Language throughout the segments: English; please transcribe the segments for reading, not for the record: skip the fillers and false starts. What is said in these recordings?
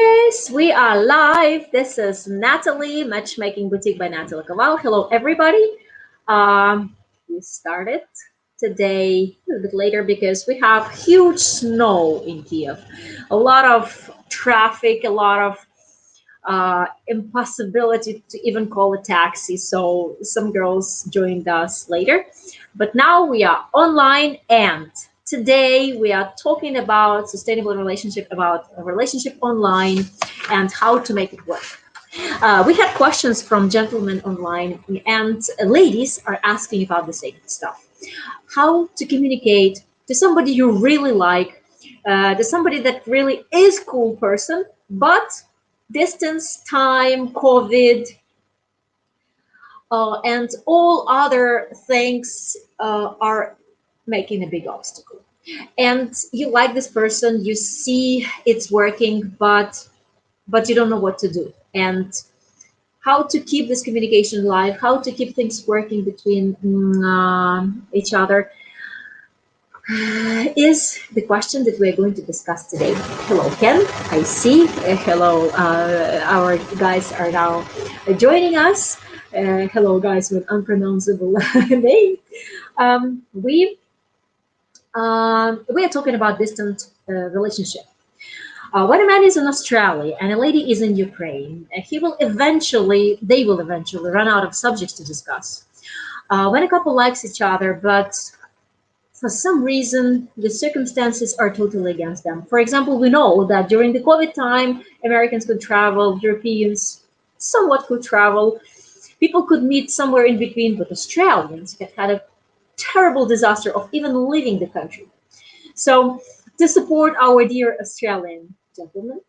Yes, we are live. This is Natalie, Matchmaking Boutique by Natalie Koval. Hello, everybody. We started today a little bit later because we have huge snow in Kiev. A lot of traffic, a lot of impossibility to even call a taxi. So some girls joined us later. But now we are online, and today we are talking about sustainable relationship, about a relationship online and how to make it work. We had questions from gentlemen online, and ladies are asking about the same stuff. How to communicate to somebody you really like, to somebody that really is cool person, but distance, time, COVID, and all other things are making a big obstacle. And you like this person, you see it's working, but you don't know what to do and how to keep this communication alive, how to keep things working between each other is the question that we're going to discuss today. Hello, Ken. I see. Hello, our guys are now joining us. Hello, guys with unpronounceable name. We are talking about distant relationship. When a man is in Australia and a lady is in Ukraine, they will eventually run out of subjects to discuss. When a couple likes each other, but for some reason, the circumstances are totally against them. For example, we know that during the COVID time, Americans could travel, Europeans somewhat could travel, people could meet somewhere in between, but Australians had a terrible disaster of even leaving the country. So to support our dear Australian gentlemen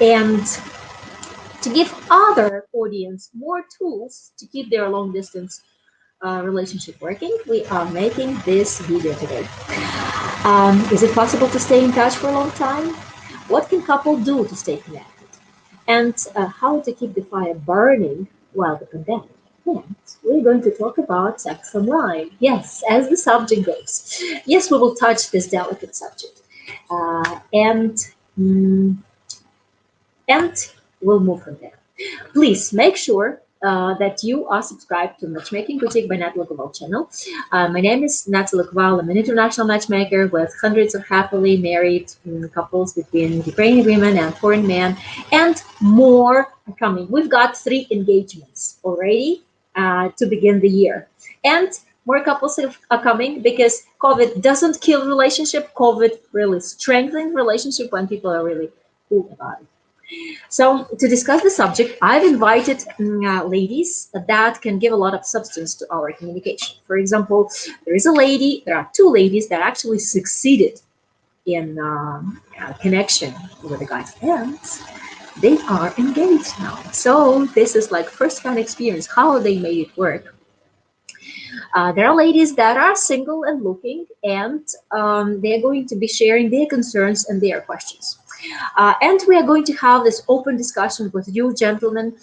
and to give other audience more tools to keep their long distance relationship working, we are making this video today. Is it possible to stay in touch for a long time? What can couple do to stay connected? And how to keep the fire burning while the pandemic. And we're going to talk about sex online. Yes, as the subject goes. Yes, we will touch this delicate subject. And we'll move from there. Please make sure that you are subscribed to Matchmaking Boutique by Natalie Koval channel. My name is Natalie Koval. I'm an international matchmaker with hundreds of happily married couples between Ukrainian women and foreign men, and more are coming. We've got 3 engagements already to begin the year, and more couples are coming because COVID doesn't kill relationship. COVID really strengthens relationship when people are really cool about it. So to discuss the subject, I've invited ladies that can give a lot of substance to our communication. For example, there are 2 ladies that actually succeeded in connection with a guy, and they are engaged now. So this is like first-hand experience, how they made it work. There are ladies that are single and looking, and they're going to be sharing their concerns and their questions. And we are going to have this open discussion with you gentlemen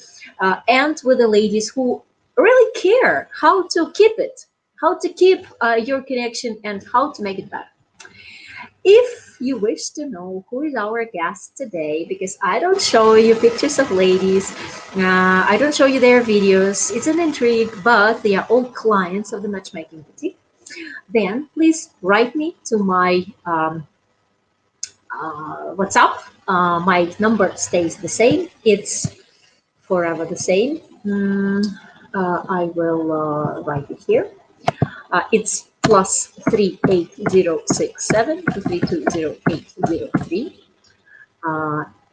and with the ladies who really care how to keep it, how to keep your connection and how to make it better. If you wish to know who is our guest today, because I don't show you pictures of ladies, I don't show you their videos, it's an intrigue, but they are all clients of the Matchmaking Boutique, then please write me to my WhatsApp. My number stays the same. It's forever the same. I will write it here. It's +38067 2320803.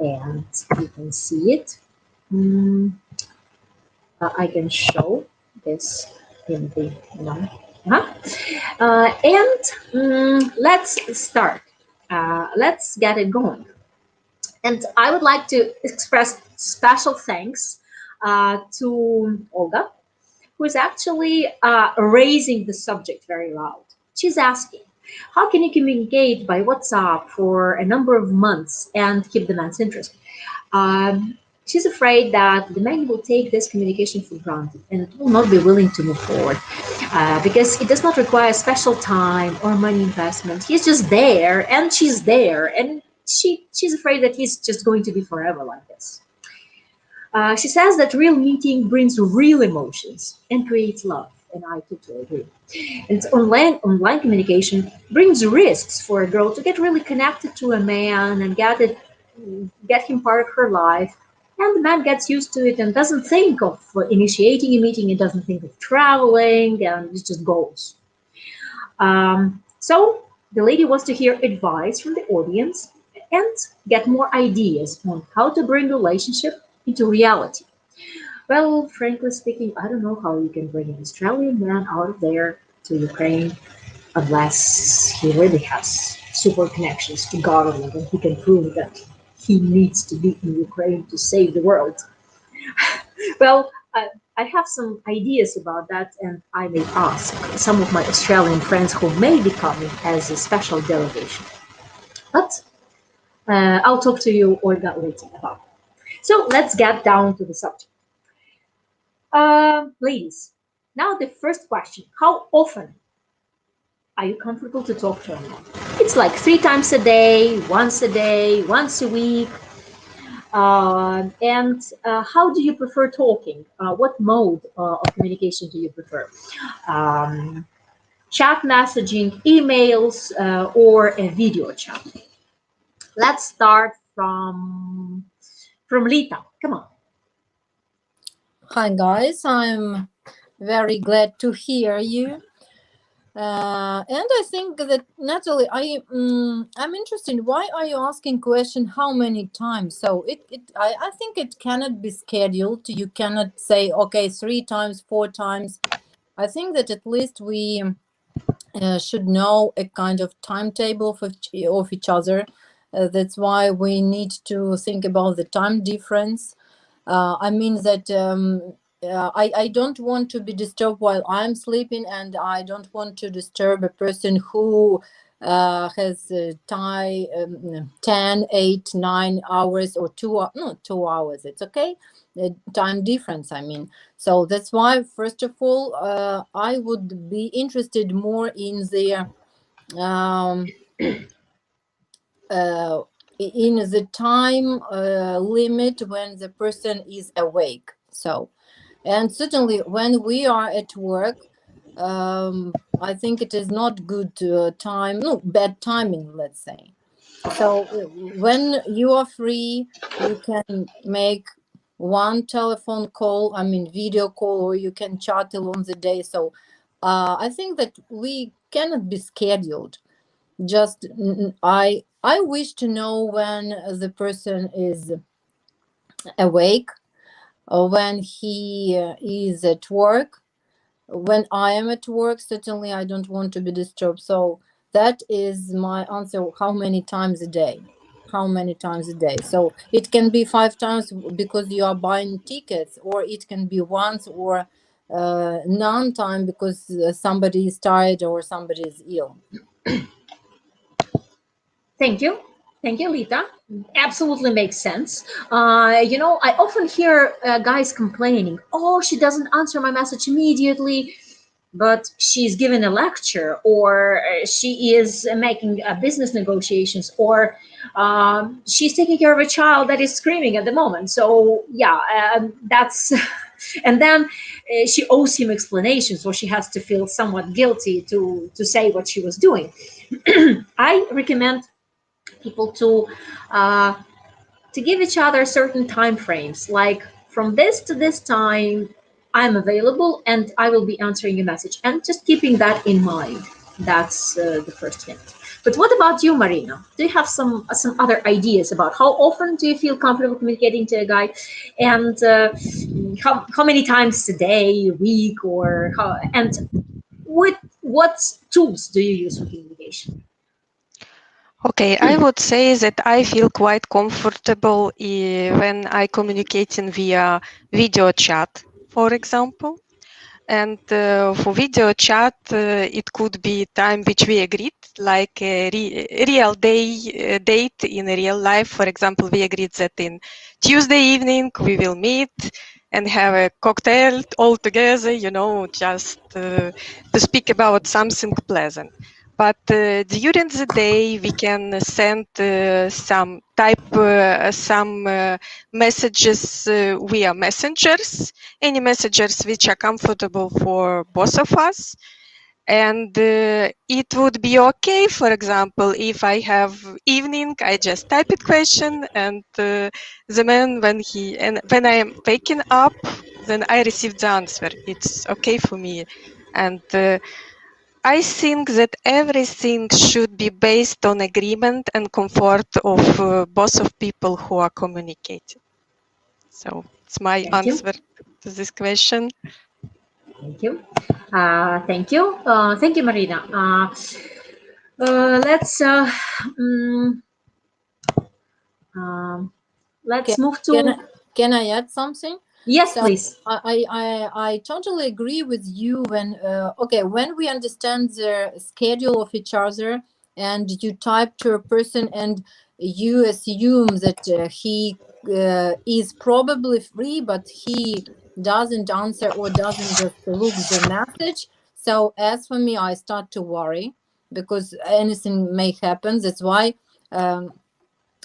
And you can see it. I can show this in the and let's start. Let's get it going. And I would like to express special thanks to Olga, who is actually raising the subject very loud. She's asking, how can you communicate by WhatsApp for a number of months and keep the man's interest? She's afraid that the man will take this communication for granted and will not be willing to move forward because it does not require special time or money investment. He's just there and she's there, and she's afraid that he's just going to be forever like this. She says that real meeting brings real emotions and creates love, and I totally agree. And online communication brings risks for a girl to get really connected to a man and get him part of her life. And the man gets used to it and doesn't think of initiating a meeting, and doesn't think of traveling, and it just goes. So the lady wants to hear advice from the audience and get more ideas on how to bring relationship into reality. Well, frankly speaking, I don't know how you can bring an Australian man out of there to Ukraine unless he really has super connections to government and he can prove that he needs to be in Ukraine to save the world. Well, I have some ideas about that, and I may ask some of my Australian friends who may be coming as a special delegation. But I'll talk to you, Olga, later about it. So let's get down to the subject. Ladies, now the first question: how often are you comfortable to talk to a man? It's like 3 times a day, once a week. And how do you prefer talking? What mode of communication do you prefer? Um, Chat messaging, emails, or a video chat? Let's start from Lita. Come on. Hi guys, I'm very glad to hear you. And I think that Natalie, I'm interested. Why are you asking question how many times? So I think it cannot be scheduled. You cannot say okay 3 times, 4 times. I think that at least we should know a kind of timetable of each other. That's why we need to think about the time difference. I mean that I don't want to be disturbed while I'm sleeping, and I don't want to disturb a person who has 10, 8, 9 hours or 2 hours. It's okay. Time difference, I mean. So that's why, first of all, I would be interested more in the in the time limit when the person is awake. So, and certainly when we are at work, I think it is not good time, no, bad timing, let's say. So when you are free, you can make one telephone call, I mean video call, or you can chat along the day. So I think that we cannot be scheduled. Just I wish to know when the person is awake, or when he is at work. When I am at work, certainly I don't want to be disturbed. So that is my answer. How many times a day? How many times a day? So it can be 5 times because you are buying tickets, or it can be once, or none time because somebody is tired or somebody is ill. Thank you. Thank you, Lita. Absolutely makes sense. I often hear guys complaining, oh, she doesn't answer my message immediately, but she's giving a lecture, or she is making business negotiations, or she's taking care of a child that is screaming at the moment. So, yeah, that's. And then she owes him explanations, or she has to feel somewhat guilty to say what she was doing. I recommend people to give each other certain time frames, like from this to this time I'm available and I will be answering a message, and just keeping that in mind. That's the first hint. But what about you, Maryna? Do you have some other ideas about how often do you feel comfortable communicating to a guy, and how many times a day, a week, or how, and what tools do you use for communication? Okay, I would say that I feel quite comfortable when I communicating via video chat, for example. And for video chat, it could be time which we agreed, like a real date in a real life. For example, we agreed that in Tuesday evening we will meet and have a cocktail all together, just to speak about something pleasant. but during the day we can send some messages via messengers, any messengers which are comfortable for both of us. And it would be okay, for example, if I have evening, I just type it question, and the man, when I am waking up, then I receive the answer. It's okay for me. And I think that everything should be based on agreement and comfort of both of people who are communicating. So it's my answer to this question. Thank you. Thank you. Thank you, Maryna. Let's move to. Can I add something? Yes, so, please. I totally agree with you when when we understand the schedule of each other and you type to a person and you assume that he is probably free, but he doesn't answer or doesn't just look the message. So as for me, I start to worry because anything may happen. That's why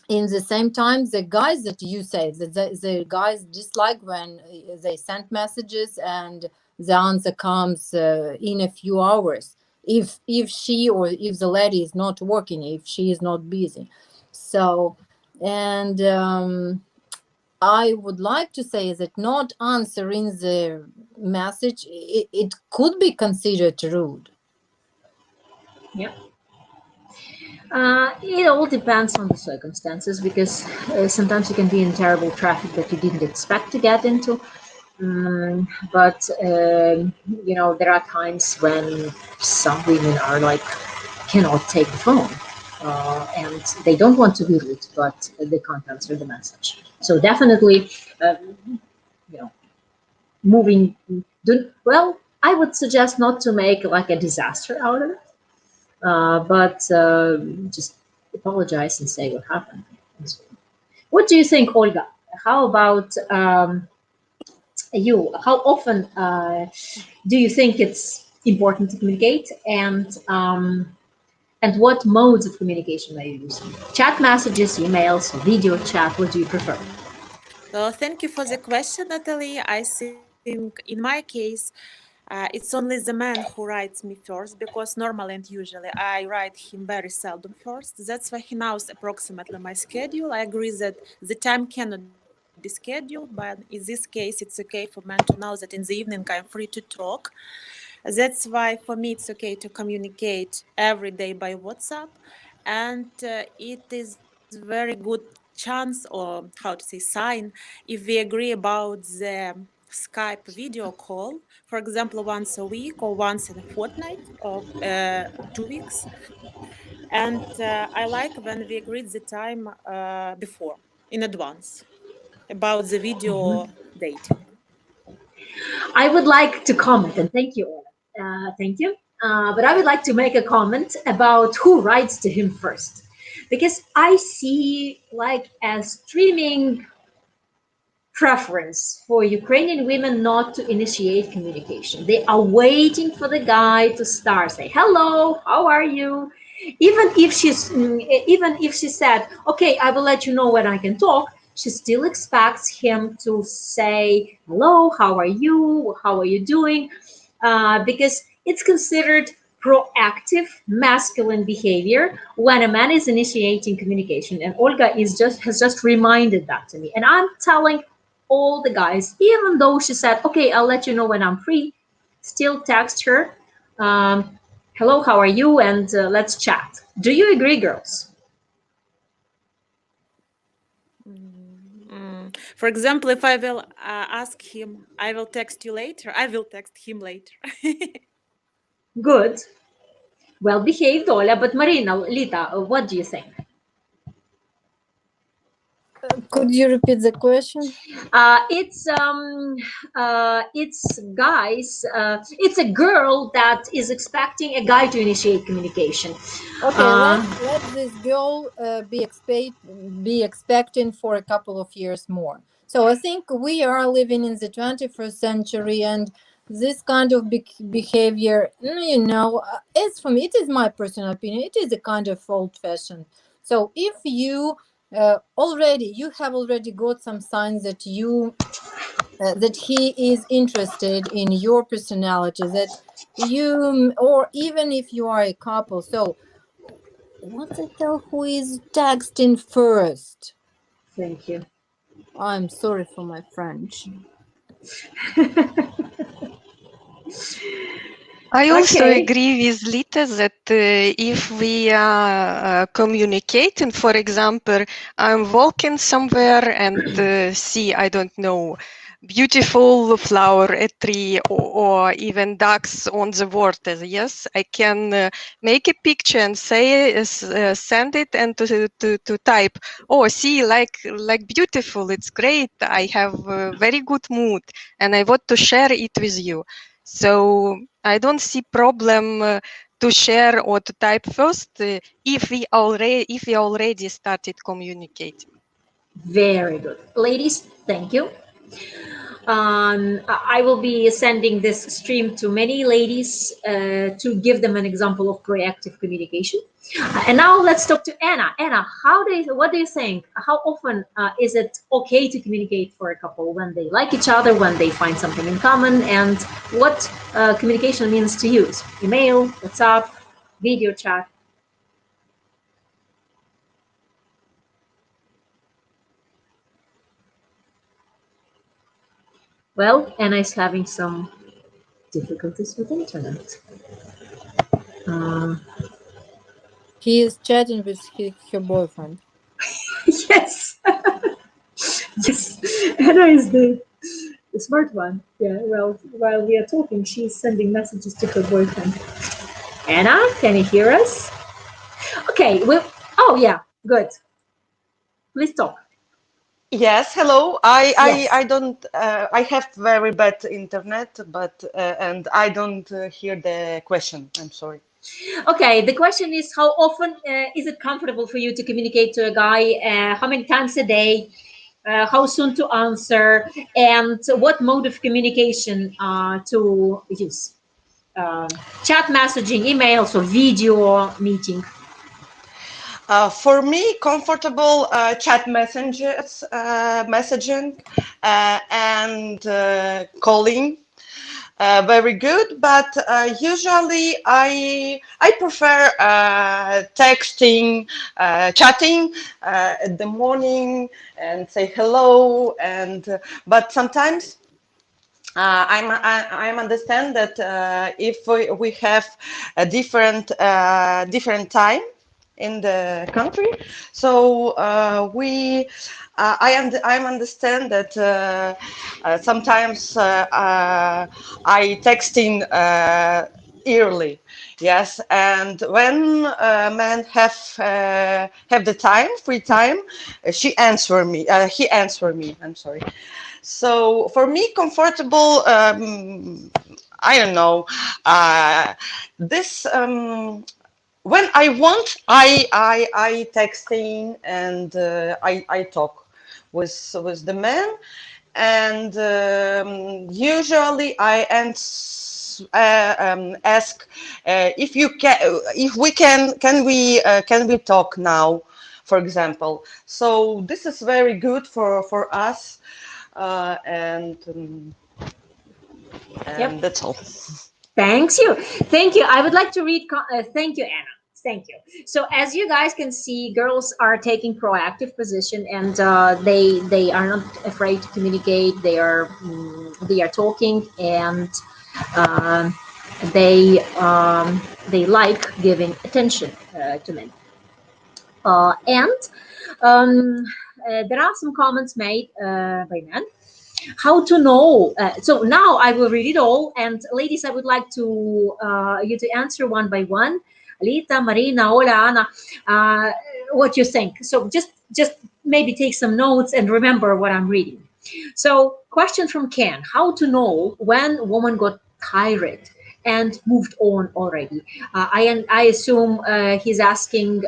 in the same time, the guys that you say, the guys dislike when they send messages and the answer comes in a few hours. If she or if the lady is not working, if she is not busy. So, and I would like to say that not answering the message, it could be considered rude. Yeah. It all depends on the circumstances because sometimes you can be in terrible traffic that you didn't expect to get into. But there are times when some women are like cannot take the phone and they don't want to be rude, but they can't answer the message. So definitely, moving. Well, I would suggest not to make like a disaster out of it. But just apologize and say what happened. What do you think, Olga? How about you? How often do you think it's important to communicate, and what modes of communication are you using? Chat messages, emails, video chat? What do you prefer? Well, thank you for the question, Natalie. I think in my case, it's only the man who writes me first because normally and usually I write him very seldom first. That's why he knows approximately my schedule. I agree that the time cannot be scheduled, but in this case, it's okay for men to know that in the evening I'm free to talk. That's why for me it's okay to communicate every day by WhatsApp, and it is very good chance or how to say sign if we agree about the Skype video call, for example, once a week or once in a fortnight or 2 weeks. And I like when we agreed the time before, in advance, about the video dating. I would like to comment, and thank you, Ola. Thank you. But I would like to make a comment about who writes to him first, because I see like a streaming preference for Ukrainian women not to initiate communication. They are waiting for the guy to start, say hello, how are you? Even if she said, okay, I will let you know when I can talk, she still expects him to say hello, how are you doing? Because it's considered proactive masculine behavior when a man is initiating communication, and Olga has just reminded that to me, and I'm telling all the guys, even though she said, okay, I'll let you know when I'm free, still text her, hello, how are you, and let's chat. Do you agree, girls? For example, if I will ask him, I will text you later, I will text him later. Good. Well behaved, Ola. But Maryna, Lita, what do you think? Could you repeat the question? It's guys. It's a girl that is expecting a guy to initiate communication. Okay, let this girl be expecting for a couple of years more. So I think we are living in the 21st century, and this kind of behavior, you know, it's for me, it is my personal opinion, it is a kind of old-fashioned. So if you have already got some signs that you that he is interested in your personality, that you, or even if you are a couple, so what the hell, who is texting first? Thank you. I'm sorry for my French. I also Okay. agree with Lita that if we are communicating, for example, I'm walking somewhere and see, I don't know, beautiful flower, a tree, or even ducks on the water. Yes, I can make a picture and say, send it, and to type. Oh, see, like beautiful. It's great. I have a very good mood, and I want to share it with you. So I don't see problem to share or to type first if we already started communicating. Very good. Ladies, thank you. I will be sending this stream to many ladies to give them an example of proactive communication. And now let's talk to Anna. Anna, what do you think? How often is it okay to communicate for a couple when they like each other, when they find something in common, and what communication means to use? Email, WhatsApp, video chat? Well, Anna is having some difficulties with internet. He is chatting with her boyfriend. Yes. Yes. Anna is the smart one. Yeah, well, while we are talking, she's sending messages to her boyfriend. Anna, can you hear us? Okay, well, oh yeah, good. Please talk. Yes, hello. Yes. I don't. I have very bad internet, but and I don't hear the question. I'm sorry. Okay, the question is how often is it comfortable for you to communicate to a guy? How many times a day? How soon to answer? And what mode of communication to use? Chat messaging, emails, or video meeting? For me, comfortable chat messaging, and calling. Very good, but usually I prefer texting, chatting at the morning and say hello. And but sometimes I'm understand that if we have a different time in the country, so I understand that sometimes I texting early, yes, and when men have the time, free time, he answer me. I'm sorry. So for me, comfortable. I don't know. This when I want, I texting and I talk with the man, and usually I ask if we can we talk now, for example. So this is very good for us, and Yep. that's all. Thanks you. Thank you. I would like to read. Thank you, Anna. Thank you. So as you guys can see, girls are taking proactive position, and they are not afraid to communicate. They are talking, and um, they like giving attention to men. And there are some comments made by men. How to know? So now I will read it all, and ladies, I would like to you to answer one by one. Alita, Maryna, Ola, Anna, what you think. So just maybe take some notes and remember what I'm reading. So, question from Ken: how to know when woman got tired and moved on already? I assume he's asking.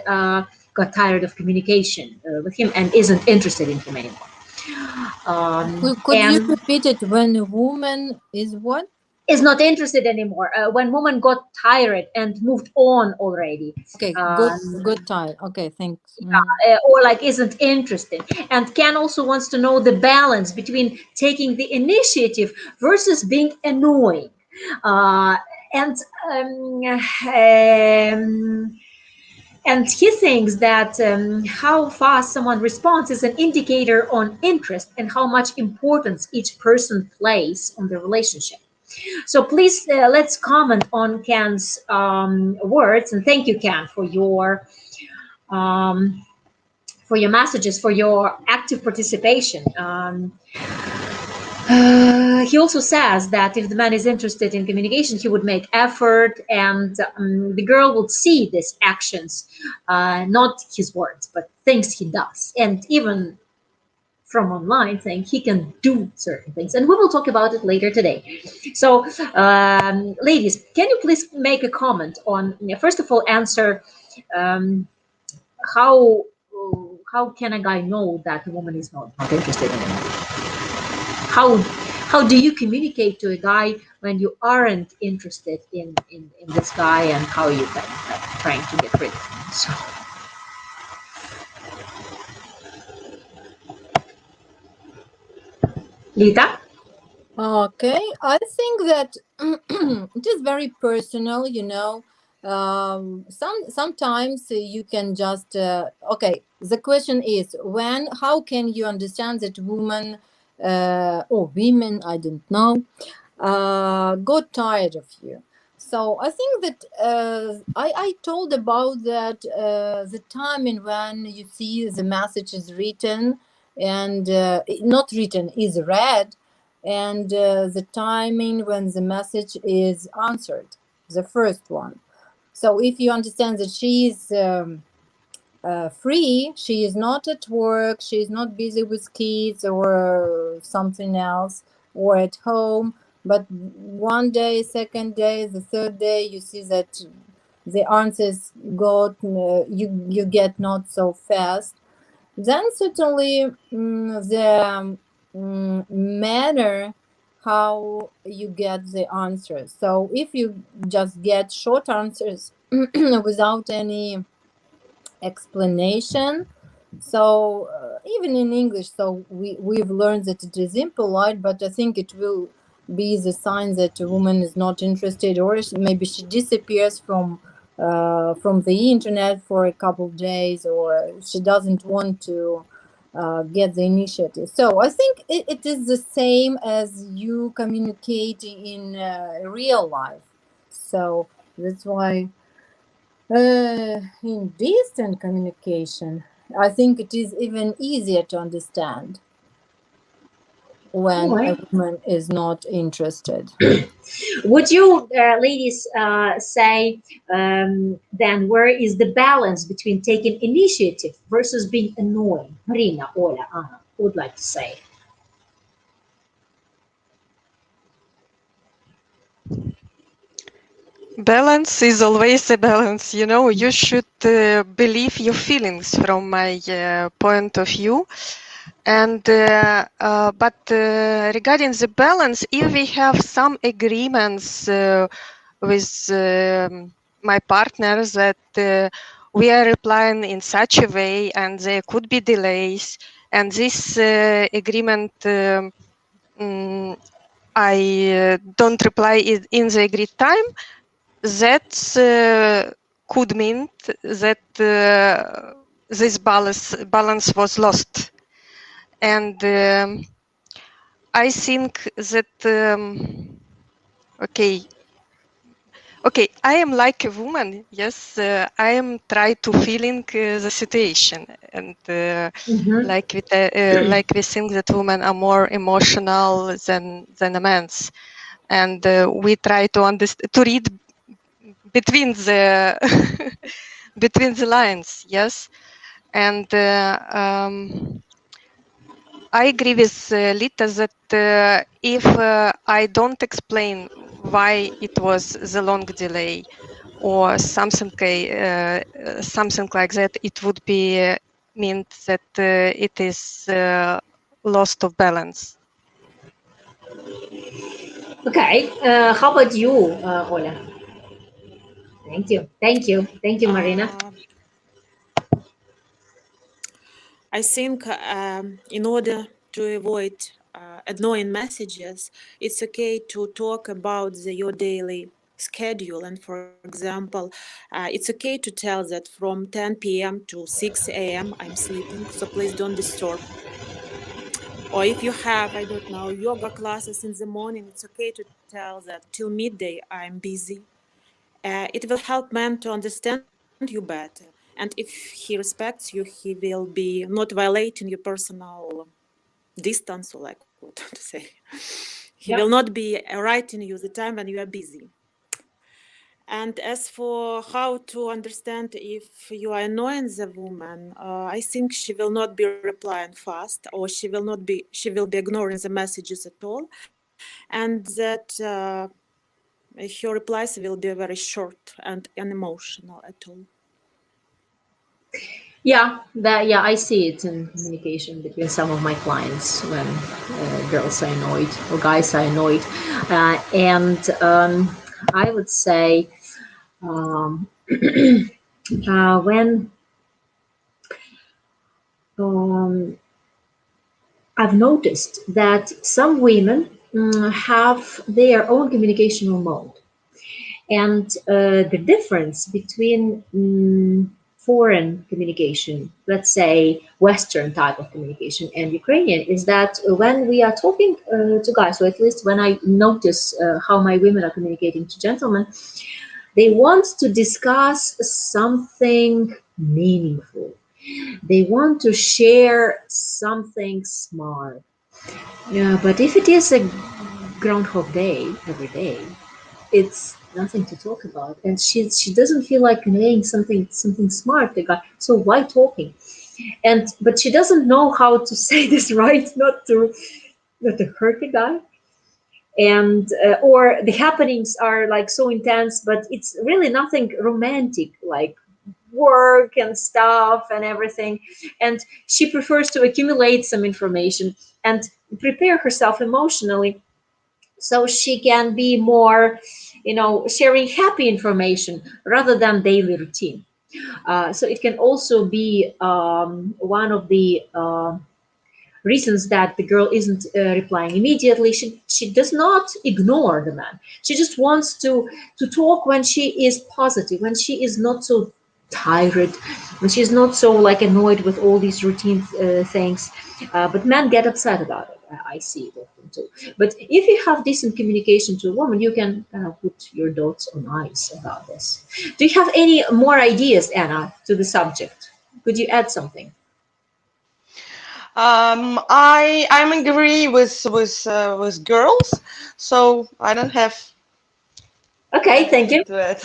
Got tired of communication with him and isn't interested in him anymore. Could you And repeat it? When a woman is what? is not interested anymore. When woman got tired and moved on already. Okay, Um, good time. Okay, thanks. or like isn't interested, and Ken also wants to know the balance between taking the initiative versus being annoying. And and he thinks that how fast someone responds is an indicator on interest and how much importance each person plays on the relationship. So please, let's comment on Ken's words, and thank you, Ken, for your messages, for your active participation. He also says that if the man is interested in communication, he would make effort, and the girl would see these actions, not his words, but things he does, and even from online saying he can do certain things. And we will talk about it later today. So, ladies, can you please make a comment on, first of all, answer um, how how can a guy know that a woman is not interested in him? How do you communicate to a guy when you aren't interested in this guy, and how are you kind of like trying to get rid of him? So, Lita? Okay, I think that it is very personal, you know. Sometimes you can just okay. The question is how can you understand that woman or women, I don't know, got tired of you. So I think that I told about that the timing when you see the message is written and not written is read, and the timing when the message is answered, the first one. So if you understand that she is free, she is not at work, she is not busy with kids or something else, or at home, but one day, second day, the third day, you see that the answers got you get not so fast, then certainly the manner how you get the answers. So if you just get short answers without any explanation, so even in English, so we've learned that it is impolite, but I think it will be the sign that a woman is not interested, or maybe she disappears from the internet for a couple of days, or she doesn't want to get the initiative. So I think it is the same as you communicating in real life. So that's why in distant communication, I think it is even easier to understand when a woman is not interested. Would you, ladies, say then where is the balance between taking initiative versus being annoying? Maryna, Olga, Anna, who would like to say? Balance is always a balance. You know, you should believe your feelings from my point of view. And but regarding the balance, if we have some agreements with my partners that we are replying in such a way, and there could be delays, and this agreement I don't reply in the agreed time, that could mean that this balance was lost. And I think that okay, I am like a woman. Yes, I am try to feeling the situation, and like we think that women are more emotional than a man's, and we try to understand, to read between the between the lines. Yes, and I agree with Lita that if I don't explain why it was the long delay or something like that, it would be mean that it is loss of balance. Okay. How about you, Ola? Thank you. Thank you. Thank you, Maryna. I think in order to avoid annoying messages, it's okay to talk about your daily schedule. And for example, it's okay to tell that from 10 p.m. to 6 a.m. I'm sleeping, so please don't disturb. Or if you have, I don't know, yoga classes in the morning, it's okay to tell that till midday I'm busy. It will help man to understand you better. And if he respects you, he will be not violating your personal distance, or like what to say. He will Yep. not be writing you the time when you are busy. And as for how to understand if you are annoying the woman, I think she will not be replying fast, or she will be ignoring the messages at all, and that her replies will be very short and unemotional at all. Yeah, I see it in communication between some of my clients when girls are annoyed or guys are annoyed, and I would say um, when um, I've noticed that some women have their own communicational mode. And the difference between foreign communication, let's say Western type of communication, and Ukrainian is that when we are talking to guys, or at least when I notice how my women are communicating to gentlemen, they want to discuss something meaningful. They want to share something smart. Yeah, but if it is a Groundhog Day every day, it's nothing to talk about, and she doesn't feel like conveying something smart to guy. So why talking? And but she doesn't know how to say this right, not to hurt the guy, and or the happenings are like so intense, but it's really nothing romantic, like work and stuff and everything, and she prefers to accumulate some information and prepare herself emotionally so she can be more, sharing happy information rather than daily routine. So it can also be one of the reasons that the girl isn't replying immediately. She does not ignore the man. She just wants to talk when she is positive, when she is not so tired, when she's not so like annoyed with all these routine things. But men get upset about it. I see it often too. But if you have decent communication to a woman, you can put your dots on ice about this. Do you have any more ideas, Anna, to the subject? Could you add something? I'm agree with girls, so I don't have Okay, thank you. anything to add.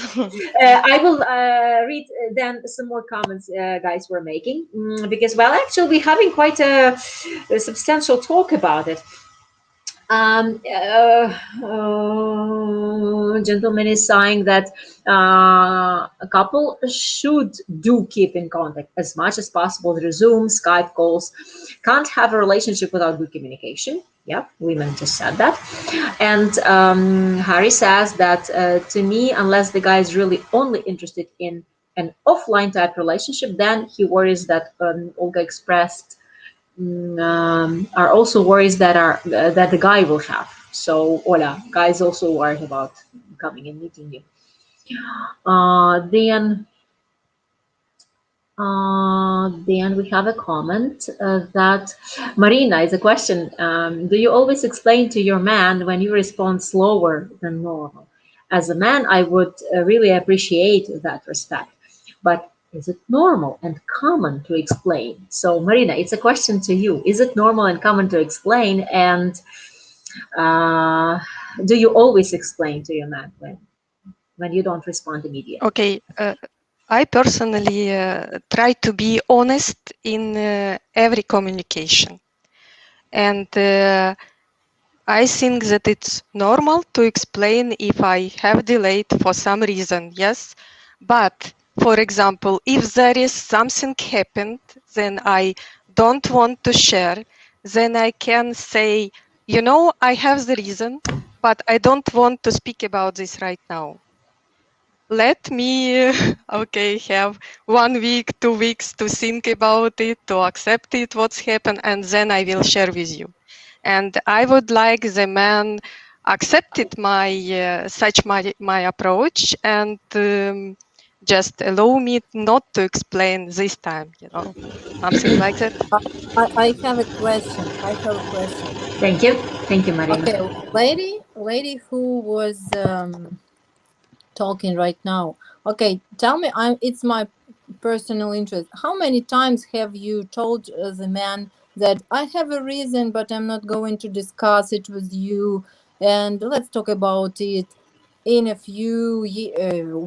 I will read then some more comments guys were making, because, well, actually we're having quite a substantial talk about it. Gentleman is saying that a couple should do keep in contact as much as possible through Zoom, Skype calls. Can't have a relationship without good communication. Yeah, women just said that. And Harry says that to me, unless the guy is really only interested in an offline type relationship, then he worries that Olga expressed are also worries that the guy will have. So, Ola, guys also worried about coming and meeting you. Then we have a comment that Maryna is a question. Do you always explain to your man when you respond slower than normal? As a man, I would really appreciate that respect. But is it normal and common to explain? So, Maryna, it's a question to you. Is it normal and common to explain? And do you always explain to your man when you don't respond immediately? Okay, I personally try to be honest in every communication. And I think that it's normal to explain if I have delayed for some reason, yes. But, for example, if there is something happened, then I don't want to share, then I can say, I have the reason, but I don't want to speak about this right now. Let me, okay, have 1 week, 2 weeks to think about it, to accept it, what's happened, and then I will share with you. And I would like the man accepted my approach and just allow me not to explain this time, something like that. I have a question. Thank you, Maryna. Okay, lady who was talking right now. Okay, tell me, it's my personal interest. How many times have you told the man that I have a reason, but I'm not going to discuss it with you, and let's talk about it in a few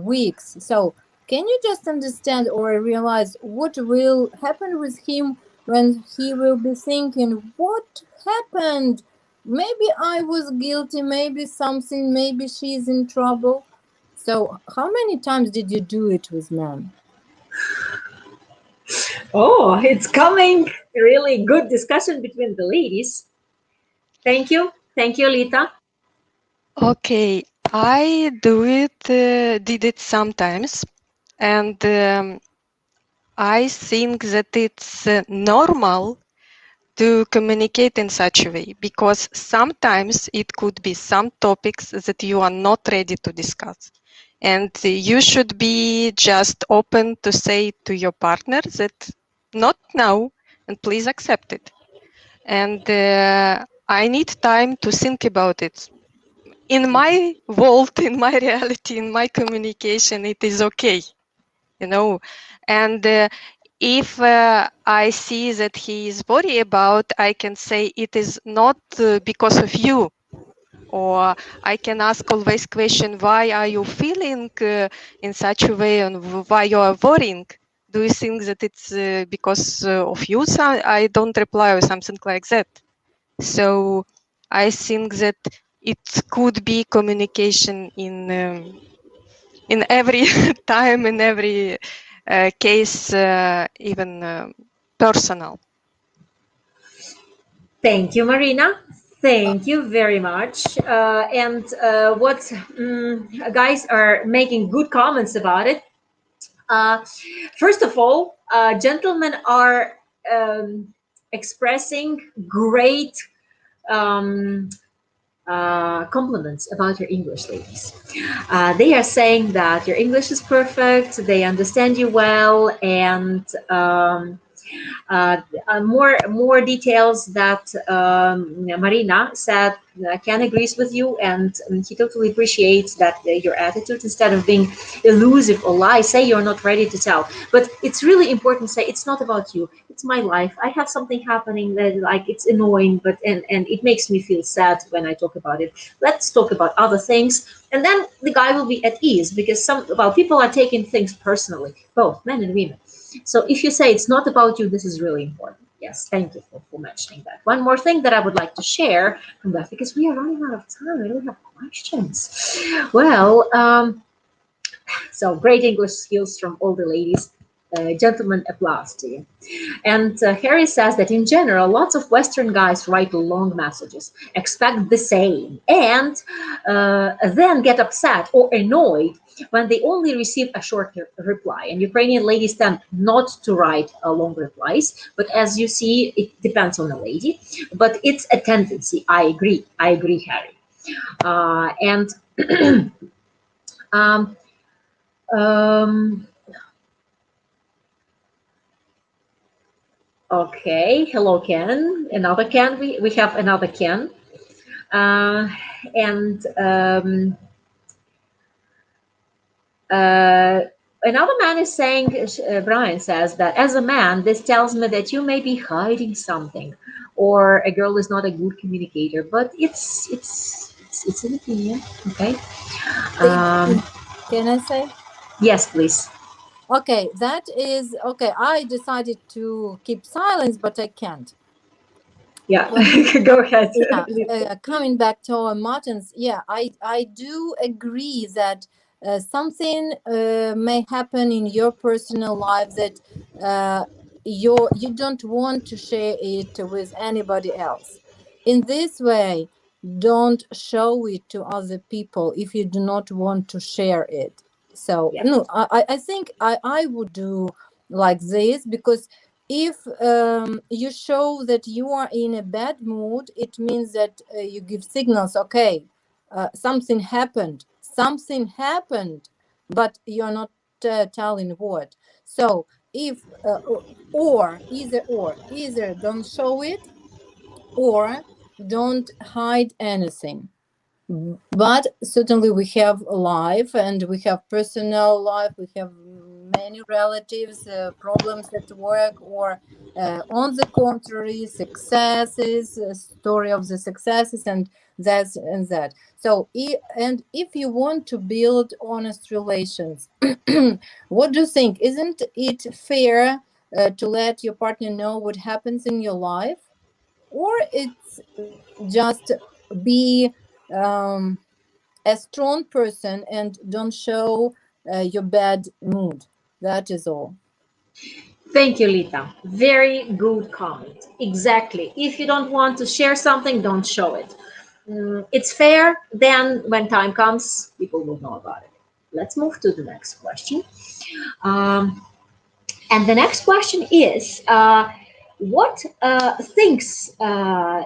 weeks? So can you just understand or realize what will happen with him when he will be thinking, what happened? Maybe I was guilty, maybe something, maybe she's in trouble. So how many times did you do it with men? Oh, it's coming. Really good discussion between the ladies. Thank you, Lita. Okay, I did it sometimes, and I think that it's normal to communicate in such a way, because sometimes it could be some topics that you are not ready to discuss, and you should be just open to say to your partner that not now, and please accept it. And I need time to think about it. In my world, in my reality, in my communication, it is okay, and if I see that he is worried about, I can say it is not because of you, or I can ask always question, why are you feeling in such a way, and why you are worrying? Do you think that it's because of you? So I don't reply or something like that. So I think that it could be communication in every time, in every case, even personal. Thank you, Maryna. Thank you very much. And what guys are making good comments about it. First of all, gentlemen are expressing great um, compliments about your English, ladies. They are saying that your English is perfect, they understand you well, and more details that Maryna said. Ken agrees with you, and he totally appreciates that your attitude, instead of being elusive or lie, say you're not ready to tell. But it's really important to say it's not about you. It's my life. I have something happening that like it's annoying, but and it makes me feel sad when I talk about it. Let's talk about other things, and then the guy will be at ease, because people are taking things personally, both men and women. So if you say it's not about you, this is really important. Yes, thank you for mentioning that. One more thing that I would like to share from that, because we are running out of time. I don't have questions. Well, so great English skills from all the ladies. Gentlemen, applause to you. And Harry says that in general, lots of Western guys write long messages, expect the same, and then get upset or annoyed when they only receive a short reply. And Ukrainian ladies tend not to write long replies, but as you see, it depends on the lady. But it's a tendency. I agree, Harry. And um, um, okay, hello, Ken. Another Ken. We have another Ken. And another man is saying, Brian says that as a man, this tells me that you may be hiding something, or a girl is not a good communicator. But it's an opinion, okay? Can I say? Yes, please. Okay, that is okay. I decided to keep silence, but I can't. Yeah, Well, go ahead. yeah, coming back to our Martins, yeah, I do agree that something may happen in your personal life that you don't want to share it with anybody else. In this way, don't show it to other people if you do not want to share it. So Yeah. no, I think I would do like this, because if you show that you are in a bad mood, it means that you give signals, okay, something happened, but you're not telling what. So if or either don't show it, or don't hide anything. But certainly we have life, and we have personal life, we have many relatives, problems at work, or on the contrary, successes, story of the successes, and that's and that. So and if you want to build honest relations, what do you think? Isn't it fair to let your partner know what happens in your life? Or it's just be a strong person and don't show your bad mood? That is all. Thank you, Lita. Very good comment. Exactly. If you don't want to share something, don't show it. It's fair. Then, when time comes, people will know about it. Let's move to the next question. Um, and the next question is, what things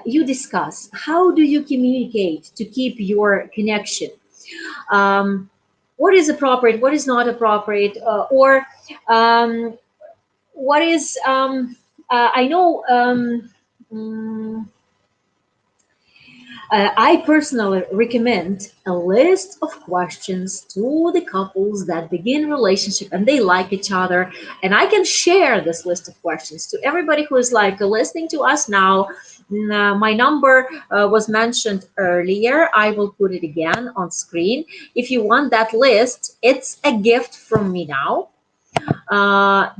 you discuss? How do you communicate to keep your connection? Um, what is appropriate? What is not appropriate? Or um, what is I know mm, I personally recommend a list of questions to the couples that begin relationship and they like each other, and I can share this list of questions to everybody who is like listening to us now. My number was mentioned earlier. I will put it again on screen. If you want that list, it's a gift from me now.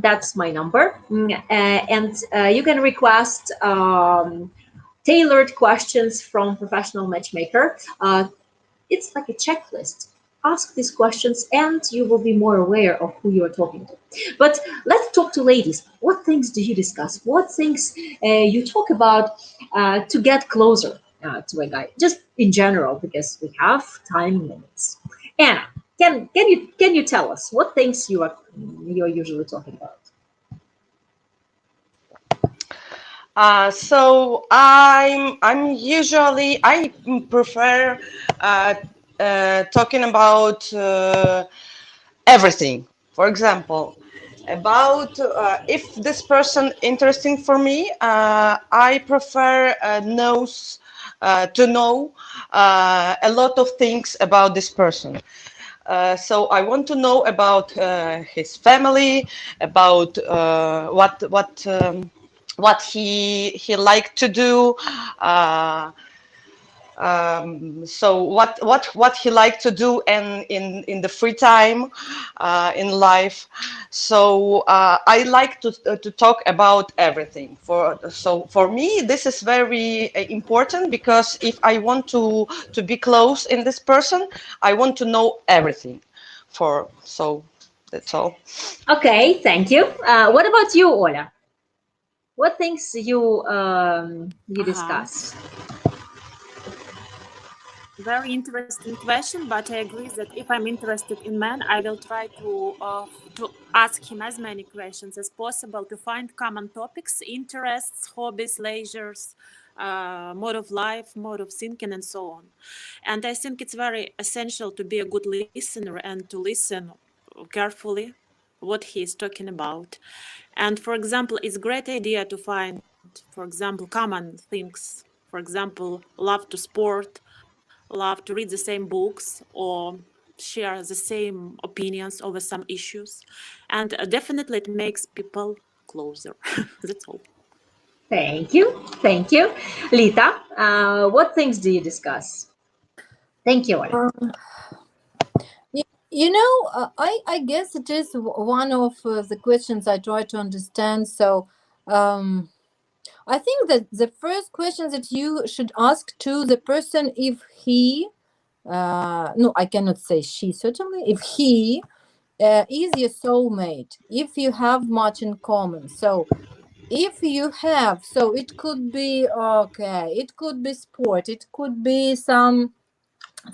That's my number. And you can request tailored questions from professional matchmaker. It's like a checklist. Ask these questions and you will be more aware of who you're talking to. But let's talk to ladies. What things do you discuss? What things you talk about to get closer to a guy? Just in general, because we have time limits. Anna, can you tell us what things you're usually talking about? So I'm usually I prefer talking about everything. For example, about if this person interesting for me, I prefer knows to know a lot of things about this person. So I want to know about his family, about what he liked to do. Uh, so what he liked to do and in the free time in life. So I like to talk about everything. For me this is very important, because if I want to be close in this person, I want to know everything. So that's all. Okay, thank you. What about you, Ola? What things you Uh-huh. discuss? Very interesting question, but I agree that if I'm interested in man, I will try to ask him as many questions as possible to find common topics, interests, hobbies, leisures, mode of life, mode of thinking, and so on. And I think it's very essential to be a good listener and to listen carefully what he is talking about. And for example, it's a great idea to find, for example, common things. For example, love to sport, love to read the same books, or share the same opinions over some issues. And definitely it makes people closer. That's all. Thank you. Thank you. Lita, what things do you discuss? Thank you, Ola. You know, I guess it is one of the questions I try to understand. So I think that the first question that you should ask to the person, if he, no, I cannot say she, certainly, if he is your soulmate, if you have much in common. So if you have, so it could be okay, it could be sport, it could be some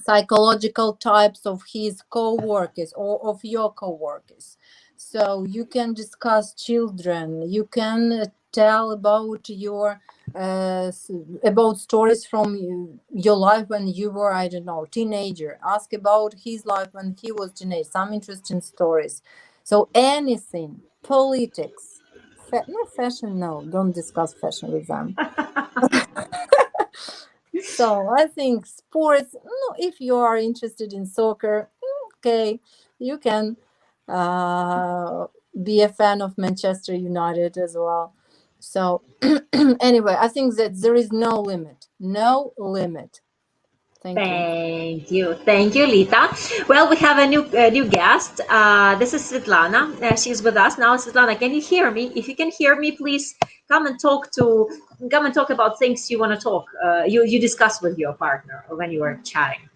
psychological types of his co-workers or of your co-workers, so you can discuss children, you can tell about your about stories from your life when you were, I don't know, teenager. Ask about his life when he was teenage, some interesting stories. So anything, politics, no fashion, no, don't discuss fashion with them. So I think sports, no, if you are interested in soccer, okay, you can be a fan of Manchester United as well. So anyway, I think that there is no limit. No limit. Thank you. Thank you, Lita. Well, we have a new guest. This is Svitlana. She's with us now. Svitlana, can you hear me? If you can hear me, please come and talk about things you want to talk. You discuss with your partner or when you are chatting.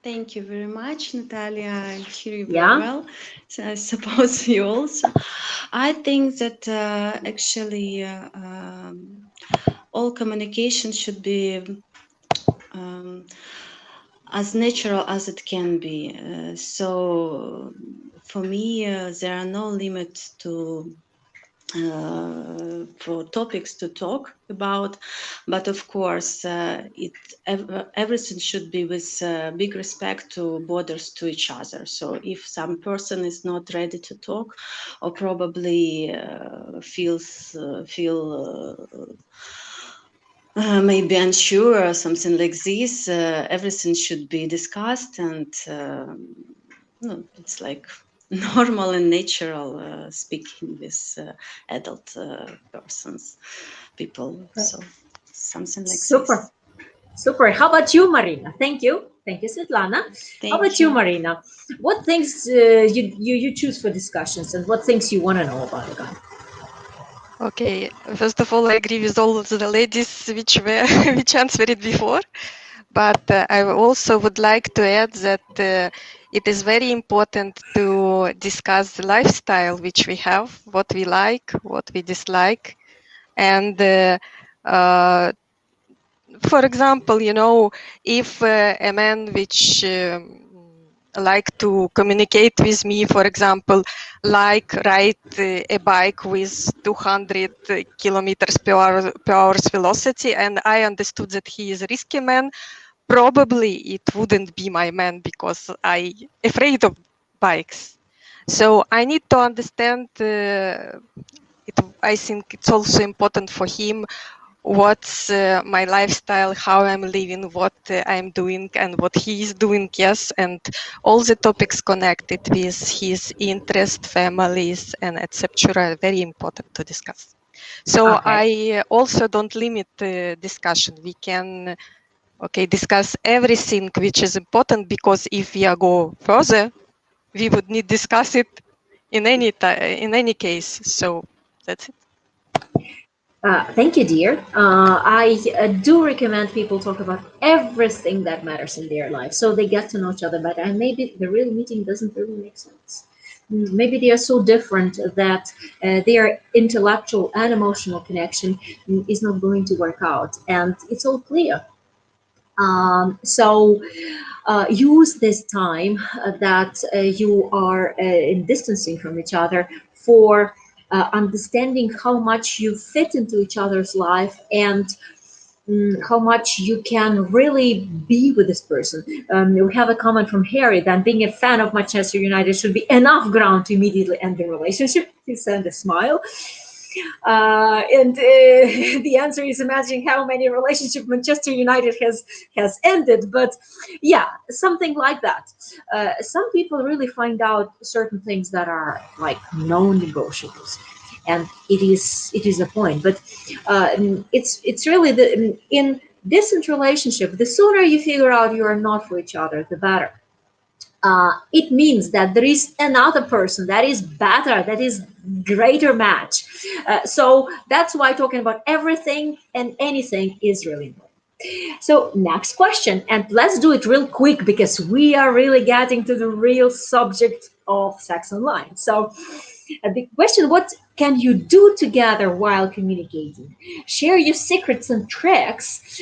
Thank you very much, Natalia. I hear you very Yeah. well. So I suppose you also. I think that actually all communication should be as natural as it can be. So for me, there are no limits to for topics to talk about, but of course everything should be with big respect to borders to each other. So if some person is not ready to talk or probably feel maybe unsure or something like this, everything should be discussed, and no, it's like normal and natural speaking with adult persons, people. So something like Super. this. Super. How about you, Maryna? Thank you. Thank you, Svitlana. How about Thank you, you. Maryna? What things you choose for discussions and what things you want to know about a guy? Okay, first of all, I agree with all of the ladies which were which answered it before, but I also would like to add that it is very important to discuss the lifestyle which we have, what we like, what we dislike, and for example, you know, if a man which like to communicate with me, for example, like ride a bike with 200 kilometers per hour's velocity, and I understood that he is a risky man, probably it wouldn't be my man because I afraid of bikes. So I need to understand I think it's also important for him what's my lifestyle, how I'm living, what I'm doing, and what he is doing. Yes, and all the topics connected with his interest, families, and etc. are very important to discuss. So Okay. I also don't limit the discussion. We can discuss everything which is important, because if we go further, we would need discuss it in any case. So that's it. Thank you, dear. I do recommend people talk about everything that matters in their life so they get to know each other better. And maybe the real meeting doesn't really make sense. Maybe they are so different that their intellectual and emotional connection is not going to work out. And it's all clear. So use this time that you are in distancing from each other for understanding how much you fit into each other's life and how much you can really be with this person. We have a comment from Harry that being a fan of Manchester United should be enough ground to immediately end the relationship. He sent a smile. And the answer is imagining how many relationship Manchester United has ended. But yeah, something like that. Some people really find out certain things that are like non-negotiables, and it is a point. But it's really in distant relationship. The sooner you figure out you are not for each other, the better. It means that there is another person that is better, that is greater match. So that's why talking about everything and anything is really important. So next question, and let's do it real quick because we are really getting to the real subject of sex online. So The question, what can you do together while communicating? Share your secrets and tricks.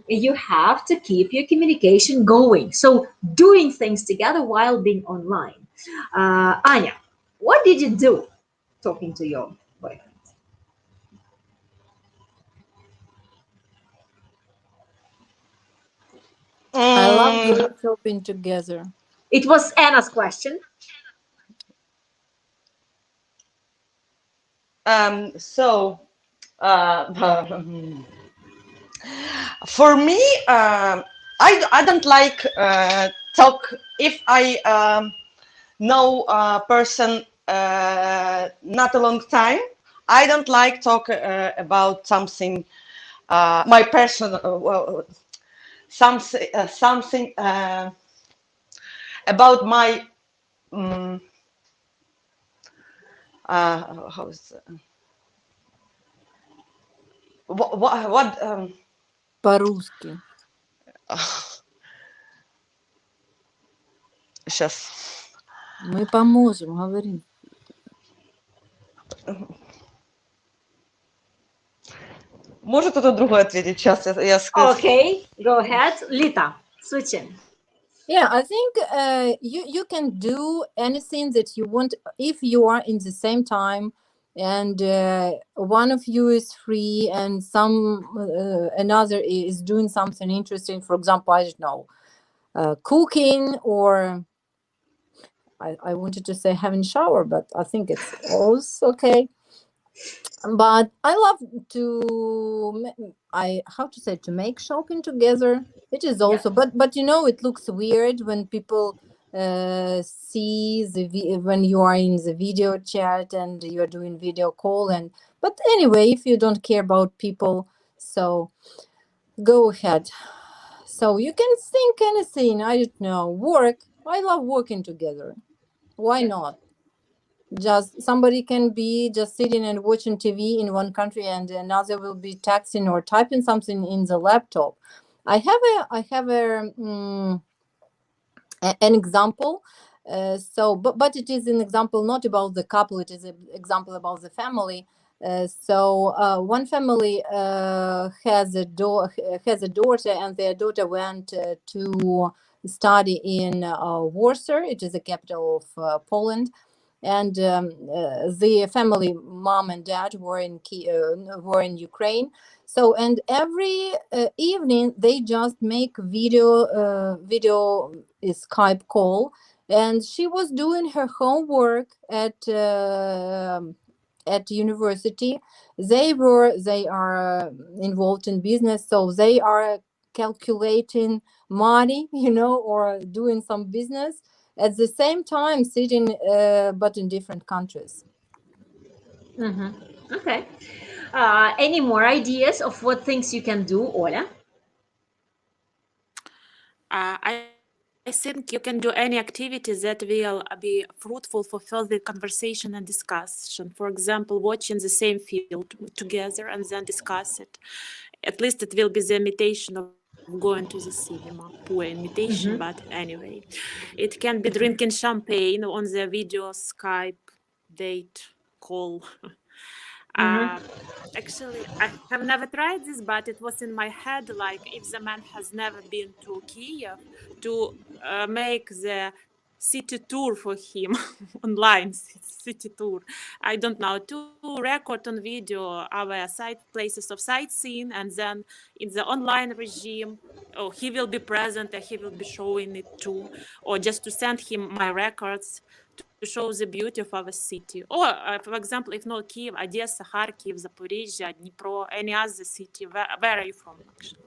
You have to keep your communication going. So doing things together while being online. Anya, what did you do talking to your boyfriend? I love Mm, going shopping together. It was Anna's question. so, for me, I don't like talk if I know a person not a long time. I don't like talk about something my personal something about my um, how's what По-русски. сейчас. Мы поможем, говори. Может кто-то другой ответить? Сейчас я скажу. Okay, go ahead. Lita, switch in. Yeah, I think you can do anything that you want if you are in the same time and one of you is free and another is doing something interesting. For example, I don't know, cooking, or I wanted to say having shower, but I think it's also okay. But I love how to say, to make shopping together. It is also, but you know, it looks weird when people see when you are in the video chat and you're doing video call. And but anyway, if you don't care about people, so go ahead. So you can think anything. I don't know, work. I love working together. Why not? Just somebody can be just sitting and watching TV in one country and another will be texting or typing something in the laptop. I have an example. But it is an example not about the couple. It is an example about the family. One family has a daughter, and their daughter went to study in Warsaw. It is the capital of Poland, and the family, mom and dad, were in Ukraine. So, and every evening they just make video Skype call, and she was doing her homework at university. They are involved in business, so they are calculating money, or doing some business at the same time, sitting but in different countries. Okay. Any more ideas of what things you can do, Ola? I think you can do any activity that will be fruitful for further conversation and discussion. For example, watching the same film together and then discuss it. At least it will be the imitation of going to the cinema. Poor imitation, but anyway. It can be drinking champagne on the video Skype date call. Actually, I have never tried this, but it was in my head, like if the man has never been to Kiev, to make the city tour for him online city tour. I don't know, to record on video our places of sightseeing, and then in the online regime, he will be present and he will be showing it too, or just to send him my records to show the beauty of our city. Or, for example, if not Kiev, Odessa, Kharkiv, Zaporizhia, Dnipro, any other city. Where are you from, actually?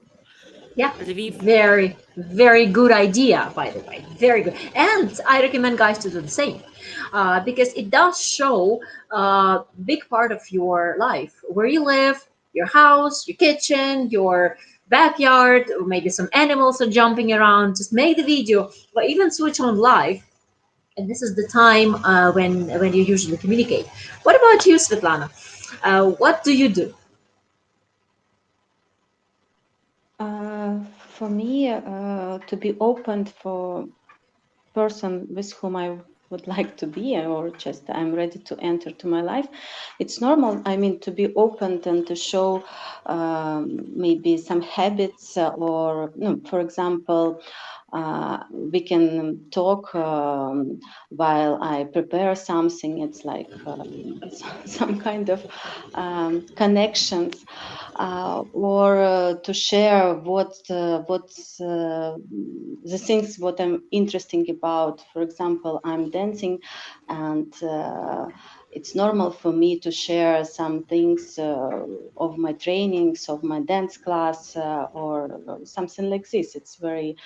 Yeah, Lviv. very, very good idea, by the way. Very good. And I recommend guys to do the same because it does show a big part of your life, where you live, your house, your kitchen, your backyard, or maybe some animals are jumping around. Just make the video, or even switch on live. And this is the time when you usually communicate. What about you, Svitlana? What do you do? For me, to be open for person with whom I would like to be, or just I'm ready to enter to my life. It's normal, I mean, to be open and to show maybe some habits, or no, for example, we can talk while I prepare something. It's like some kind of connections, or to share what's the things what I'm interested about. For example, I'm dancing, and it's normal for me to share some things of my trainings, of my dance class, or something like this. It's very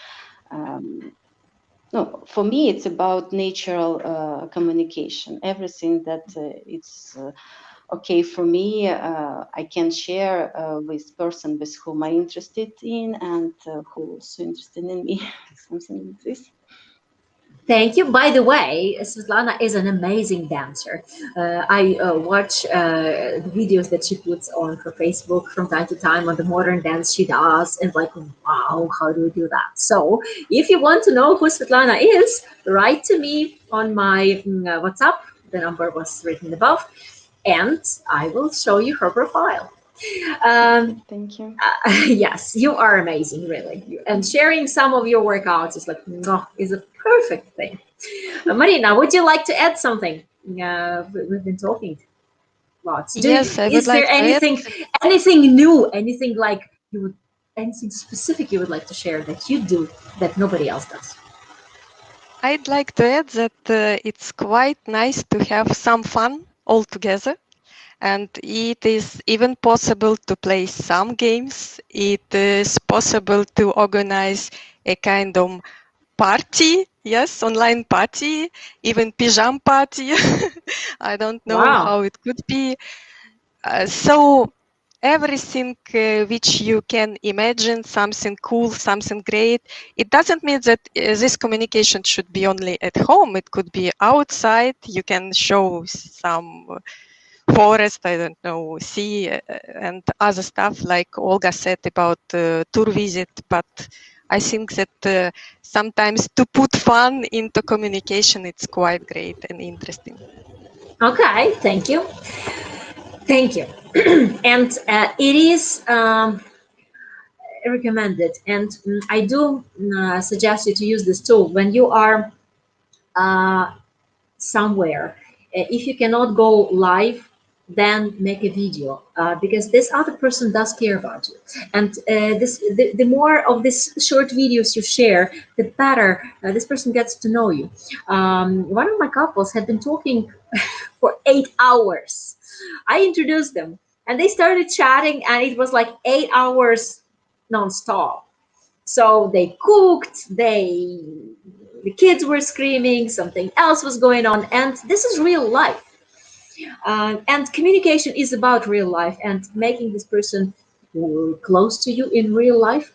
no, for me, it's about natural communication. Everything that it's okay for me, I can share with person with whom I'm interested in, and who's interested in me, something like this. Thank you. By the way, Svitlana is an amazing dancer. I watch the videos that she puts on her Facebook from time to time on the modern dance she does, and like, wow, how do we do that? So, if you want to know who Svitlana is, write to me on my WhatsApp. The number was written above, and I will show you her profile. Thank you. Yes, you are amazing, really. And sharing some of your workouts is like, is a perfect thing. Maryna, would you like to add something? We've been talking lots. Yes, I would Is there like to add. anything new, anything like anything specific you would like to share that you do that nobody else does? I'd like to add that it's quite nice to have some fun all together. And it is even possible to play some games. It is possible to organize a kind of party, yes, online party, even pajama party. I don't know Wow. how it could be. So everything which you can imagine, something cool, something great. It doesn't mean that this communication should be only at home. It could be outside. You can show some forest, I don't know, sea, and other stuff like Olga said about tour visit. But I think that sometimes to put fun into communication, it's quite great and interesting. Okay, thank you. Thank you. And it is recommended, and I do suggest you to use this tool when you are somewhere. If you cannot go live, then make a video, because this other person does care about you, and the more of these short videos you share, the better this person gets to know you. One of my couples had been talking for 8 hours. I introduced them, and they started chatting, and it was like 8 hours nonstop. So they cooked, the kids were screaming, something else was going on, and this is real life. And communication is about real life and making this person close to you in real life.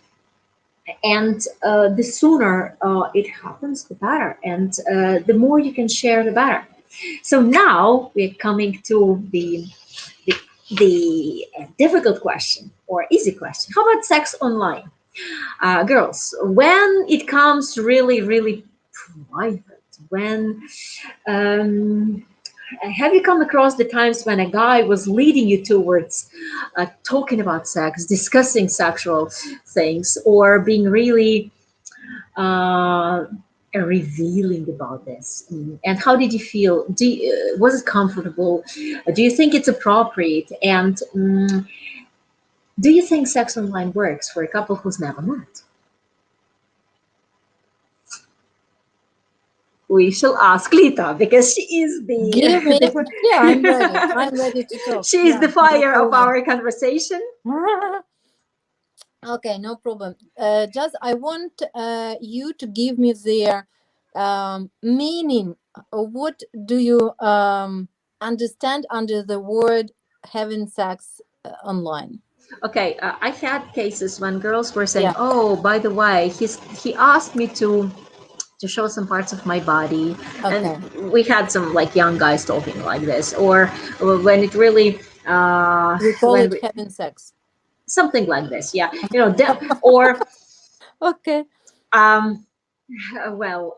And the sooner it happens, the better. And the more you can share, the better. So now we're coming to the, the difficult question or easy question. How about sex online? Girls, when it comes really, really private, when have you come across the times when a guy was leading you towards talking about sex, discussing sexual things, or being really revealing about this? And how did you feel? Was it comfortable? Do you think it's appropriate? And do you think sex online works for a couple who's never met? We shall ask Lita, because she is Give me. the Yeah, I'm ready. I'm ready to talk. she is Yeah, the no fire of problem. our conversation. Okay, no problem. Just I want you to give me their meaning. What do you understand under the word having sex online? Okay, I had cases when girls were saying, Yeah. "Oh, by the way, he asked me to show some parts of my body," and Okay. we had some like young guys talking like this, or when it really We call when it we, having sex. something like this, yeah, or Okay. um, well.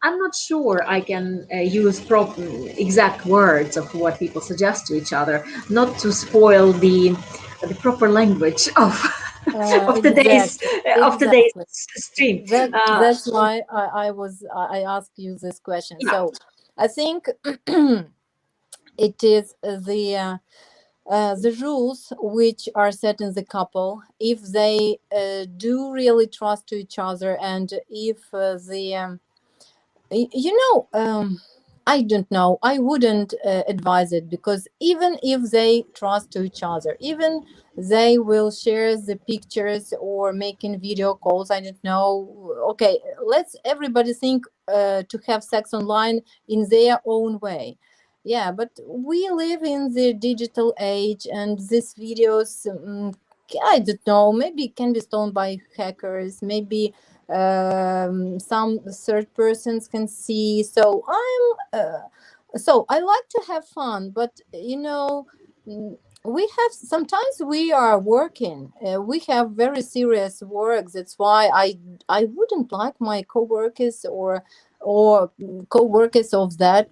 I'm not sure I can use exact words of what people suggest to each other, not to spoil the proper language of Exactly, of today's exactly. stream. That's why I asked you this question. Yeah. So I think it is the rules which are set in the couple, if they do really trust to each other, and if I don't know, I wouldn't advise it, because even if they trust to each other, even they will share the pictures or making video calls, I don't know, okay, let's everybody think to have sex online in their own way. Yeah, but we live in the digital age, and these videos, I don't know, maybe can be stolen by hackers, maybe some third persons can see. So I like to have fun, but we have, sometimes we are working, we have very serious work. That's why I wouldn't like my co-workers or co-workers of that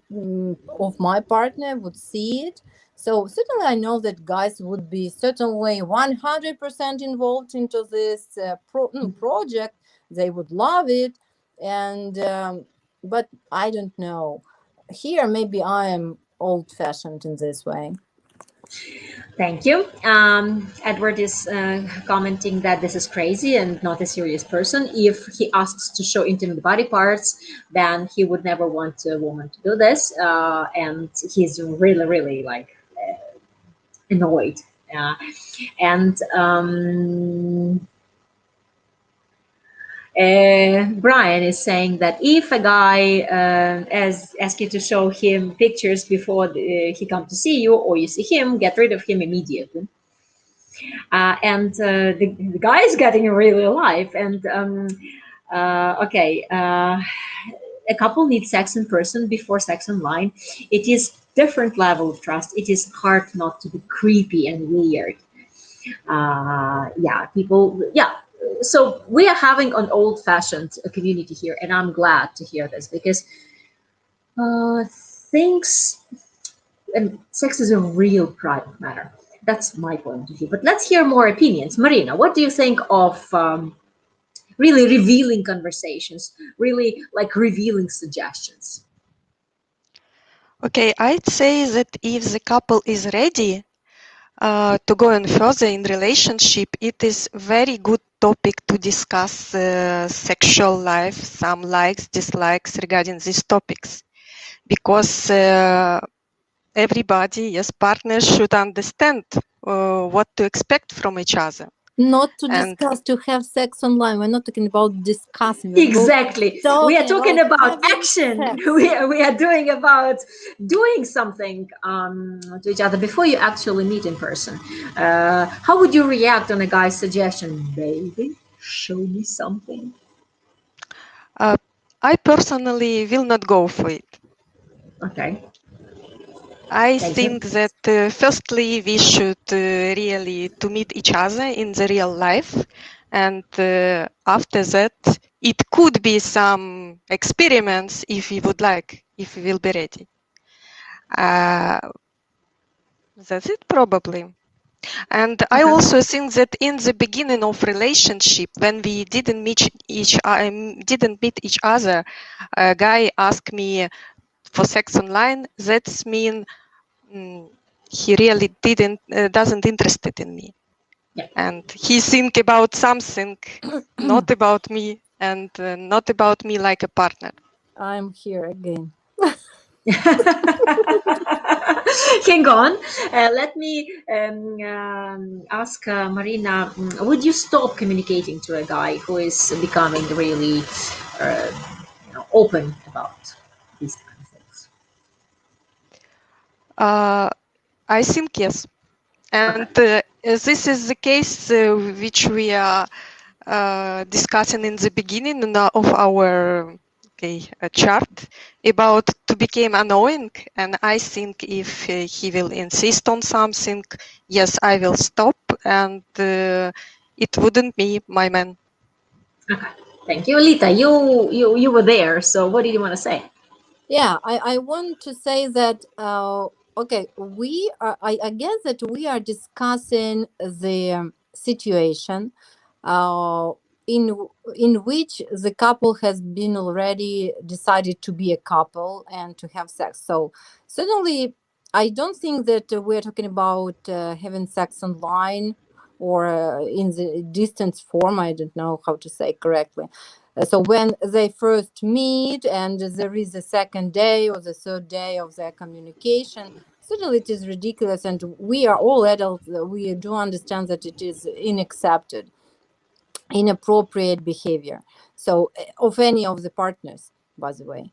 of my partner would see it. So certainly I know that guys would be certainly 100% involved into this project. They would love it. And but I don't know, here maybe I am old-fashioned in this way. Thank you. Edward is commenting that this is crazy and not a serious person. If he asks to show intimate body parts, then he would never want a woman to do this. And he's really, really like annoyed. And Brian is saying that if a guy asks you to show him pictures before he comes to see you, or you see him, get rid of him immediately. And the guy is getting really alive. And a couple needs sex in person before sex online. It is different level of trust. It is hard not to be creepy and weird. So we are having an old-fashioned community here, and I'm glad to hear this, because things and sex is a real private matter. That's my point of view. But let's hear more opinions. Maryna, what do you think of really revealing conversations, really like revealing suggestions? Okay, I'd say that if the couple is ready to go on further in relationship, it is very good topic to discuss sexual life, some likes, dislikes regarding these topics, because everybody, yes, partners should understand what to expect from each other. Not to And discuss, to have sex online. We're not talking about discussing. We're Exactly. We are talking about having action. sex. We are doing about doing something to each other before you actually meet in person. How would you react on a guy's suggestion? Baby, show me something. I personally will not go for it. Okay. I Thank think you. that firstly we should really to meet each other in the real life, and after that it could be some experiments if we would like, if we will be ready. That's it probably. And I also think that in the beginning of relationship, when we didn't meet each other, a guy asked me for sex online. That's mean he really doesn't interested in me, Yeah. and he think about something not about me, and not about me like a partner. I'm here again. Hang on. Let me ask Maryna, would you stop communicating to a guy who is becoming really open about these kind of things? I think yes, and this is the case which we are discussing in the beginning of our chart about to become annoying. And I think if he will insist on something, yes, I will stop, and it wouldn't be my man. Okay, Thank you, Lita. You were there, so what did you want to say? Yeah, I want to say that okay, I guess that we are discussing the situation uh, in in which the couple has been already decided to be a couple and to have sex. So certainly, I don't think that we're talking about having sex online or in the distance form. I don't know how to say correctly. So when they first meet and there is a second day or the third day of their communication, certainly it is ridiculous, and we are all adults. We do understand that it is unaccepted, inappropriate behavior. So of any of the partners, by the way.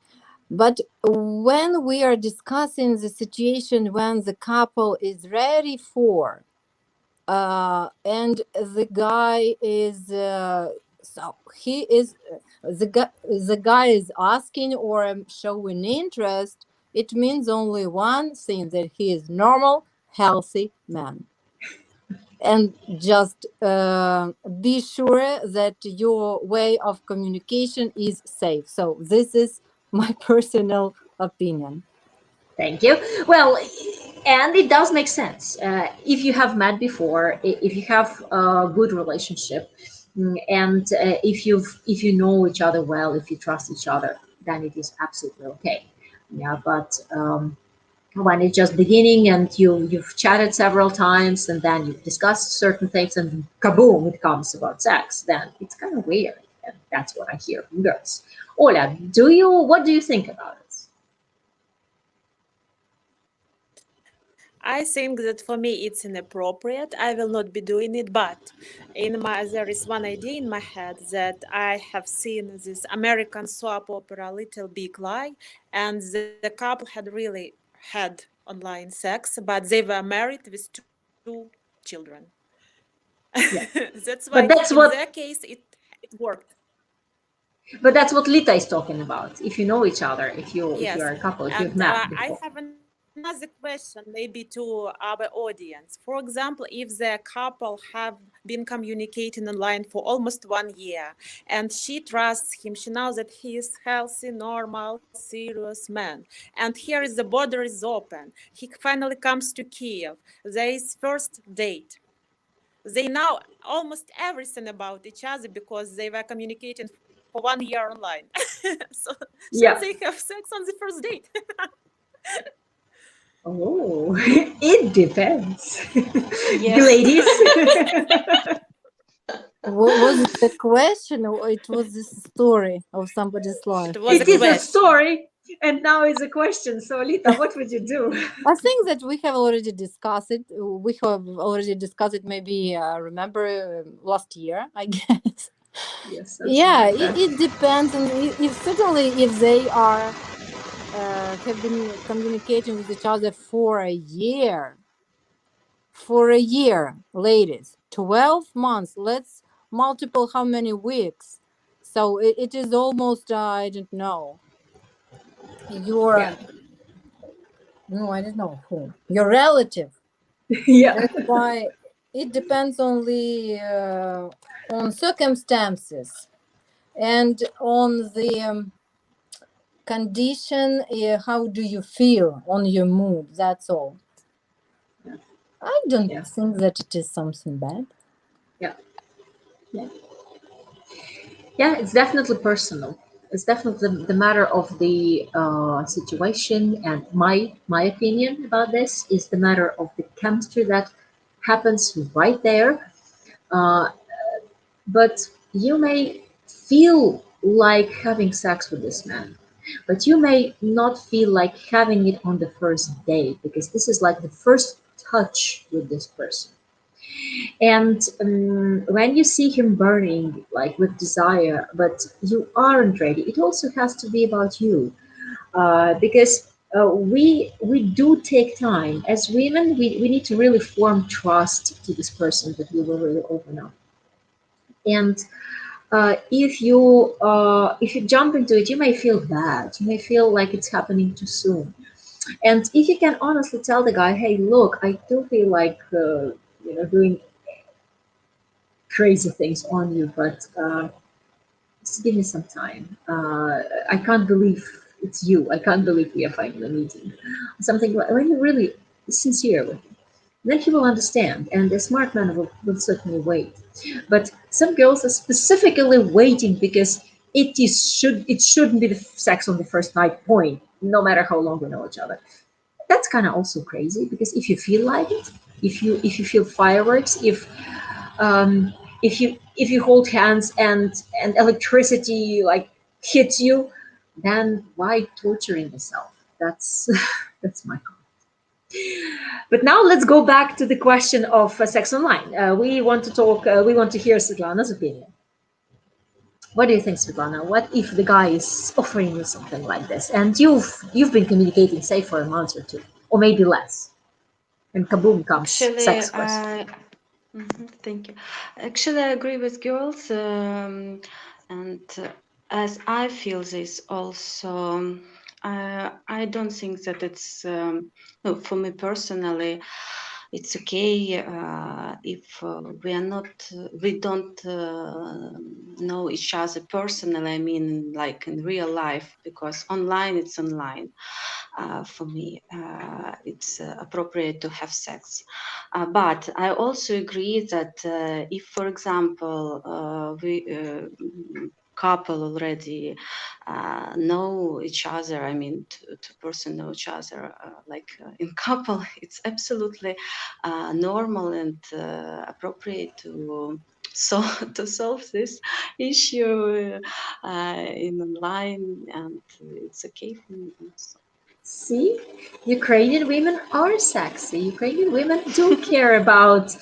But when we are discussing the situation when the couple is ready for and the guy is so he is the guy is asking or showing interest, it means only one thing, that he is normal, healthy man. And just be sure that your way of communication is safe. So this is my personal opinion. Thank you. Well, and it does make sense. If you have met before, if you have a good relationship, and if you know each other well, if you trust each other, then it is absolutely okay. Yeah, but when it's just beginning and you've chatted several times and then you've discussed certain things and kaboom, it comes about sex, then it's kind of weird. And that's what I hear from girls. Ola, what do you think about it? I think that for me it's inappropriate. I will not be doing it, but there is one idea in my head that I have seen this American soap opera Little Big Lie, and the couple had really had online sex, but they were married with two children. Yeah. That's why But in that's their what case it worked. but that's what Lita is talking about. If you know each other, if you are Yes, a couple, if you've and met I before. have another question, maybe to our audience. For example, if the couple have been communicating online for almost 1 year, and she trusts him, she knows that he is healthy, normal, serious man, and here is the border is open. He finally comes to Kiev. There is first date. They know almost everything about each other because they were communicating for 1 year online. So should they Yeah. have sex on the first date? Oh, it depends. Yes. Ladies. What was it the question, or it was this story of somebody's life? It was a It is a question. story, and now is a question. So, Lita, what would you do? I think that we have already discussed it. We have already discussed it. Maybe remember last year, I guess. Yes, something Yeah, like that. it depends, and if certainly if they are have been communicating with each other for a year, ladies, 12 months. Let's multiple how many weeks. So it is almost I don't know Yeah. your no, I don't know who your relative. Yeah. That's why it depends only on circumstances and on the condition. How do you feel on your mood? That's all. I don't Yeah. think that it is something bad. Yeah. Yeah. Yeah, it's definitely personal. It's definitely the matter of the situation, and my opinion about this is the matter of the chemistry that happens right there. Uh, but you may feel like having sex with this man, but you may not feel like having it on the first day because this is like the first touch with this person. And when you see him burning like with desire, but you aren't ready, it also has to be about you, because we do take time as women. We need to really form trust to this person that we will really open up. And if you jump into it, you may feel bad. You may feel like it's happening too soon. And if you can honestly tell the guy, "Hey, look, I do feel like doing crazy things on you, but just give me some time. I can't believe it's you. I can't believe we are finally meeting. Something when you're really sincere with him. Then he will understand, and a smart man will certainly wait. But some girls are specifically waiting because it shouldn't be the sex on the first night point, no matter how long we know each other. That's kind of also crazy because if you feel like it, if you feel fireworks, um, if you hold hands and electricity like hits you, then why torturing yourself? That's that's my comment. But now let's go back to the question of sex online. We want to talk. We want to hear Svetlana's opinion. What do you think, Svetlana? What if the guy is offering you something like this, and you've been communicating, say, for a month or two, or maybe less, and kaboom comes Actually, sex question? thank you. Actually, I agree with girls, and as I feel this also, I don't think that it's no, for me personally. It's okay if we don't know each other personally. I mean, like in real life, because online it's online. For me, it's appropriate to have sex. But I also agree that if, for example, we couple already know each other, I mean, two person know each other, in couple, it's absolutely normal and appropriate to to solve this issue in online, and it's okay for me also. See, Ukrainian women are sexy. Ukrainian women do care about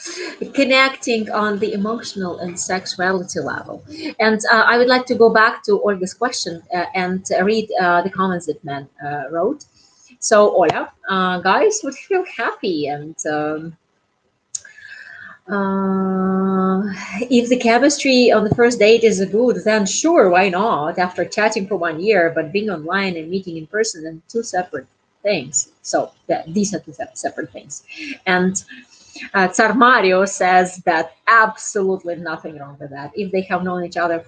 connecting on the emotional and sexuality level. And I would like to go back to Olga's question and read the comments that men wrote. So, Olga, guys would feel happy and if the chemistry on the first date is good, then sure, why not? After chatting for 1 year, but being online and meeting in person and two separate things. So these are two separate things. And Tsar Mario says that absolutely nothing wrong with that. If they have known each other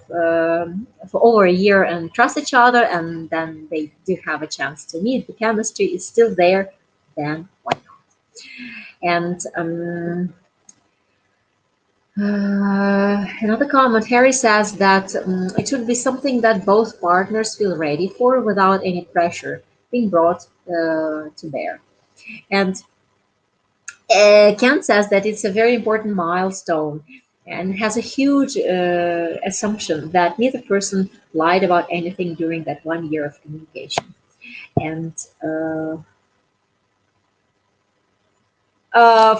for over a year and trust each other, and then they do have a chance to meet, the chemistry is still there, then why not? And another comment, Harry says that it should be something that both partners feel ready for without any pressure being brought to bear. And Ken says that it's a very important milestone and has a huge assumption that neither person lied about anything during that 1 year of communication. And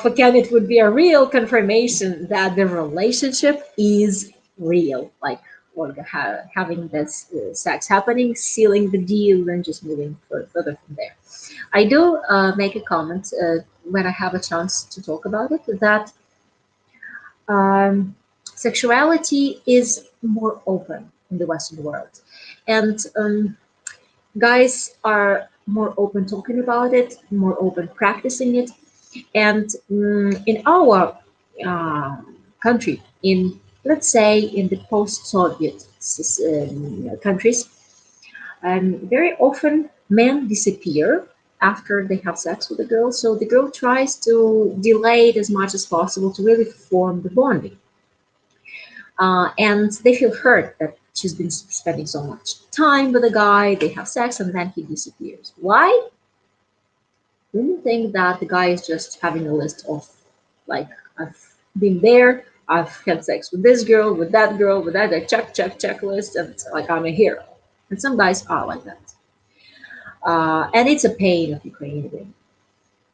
for Ken, it would be a real confirmation that the relationship is real. Like Olga having this sex happening, sealing the deal, and just moving further from there. I do make a comment when I have a chance to talk about it that sexuality is more open in the Western world, and guys are more open talking about it, more open practicing it, and in our country, in let's say in the post-Soviet countries, very often men disappear after they have sex with a girl. So the girl tries to delay it as much as possible to really form the bonding. And they feel hurt that she's been spending so much time with a guy, they have sex, and then he disappears. Why? Do you think that the guy is just having a list of, like, I've been there, I've had sex with this girl, with that, I checklist, and it's like I'm a hero. And some guys are like that. And it's a pain of Ukrainian women.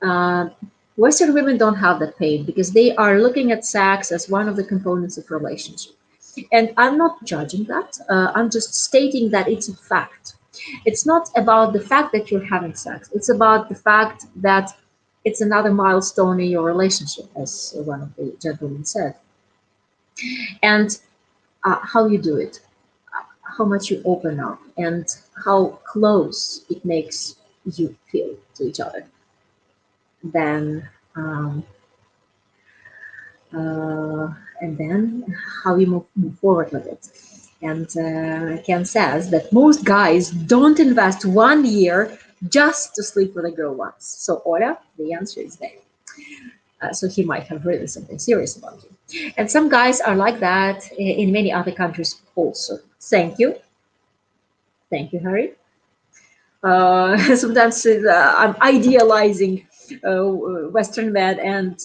Uh, Western women don't have that pain because they are looking at sex as one of the components of relationship. And I'm not judging that. I'm just stating that it's a fact. It's not about the fact that you're having sex. It's about the fact that it's another milestone in your relationship, as one of the gentlemen said. And how you do it, how much you open up, and how close it makes you feel to each other. Then uh, and then how you move forward with it. And Ken says that most guys don't invest 1 year just to sleep with a girl once. So, Ola, the answer is there. So he might have really something serious about you. And some guys are like that in many other countries also. Thank you. Thank you, Harry. Sometimes I'm idealizing Western men and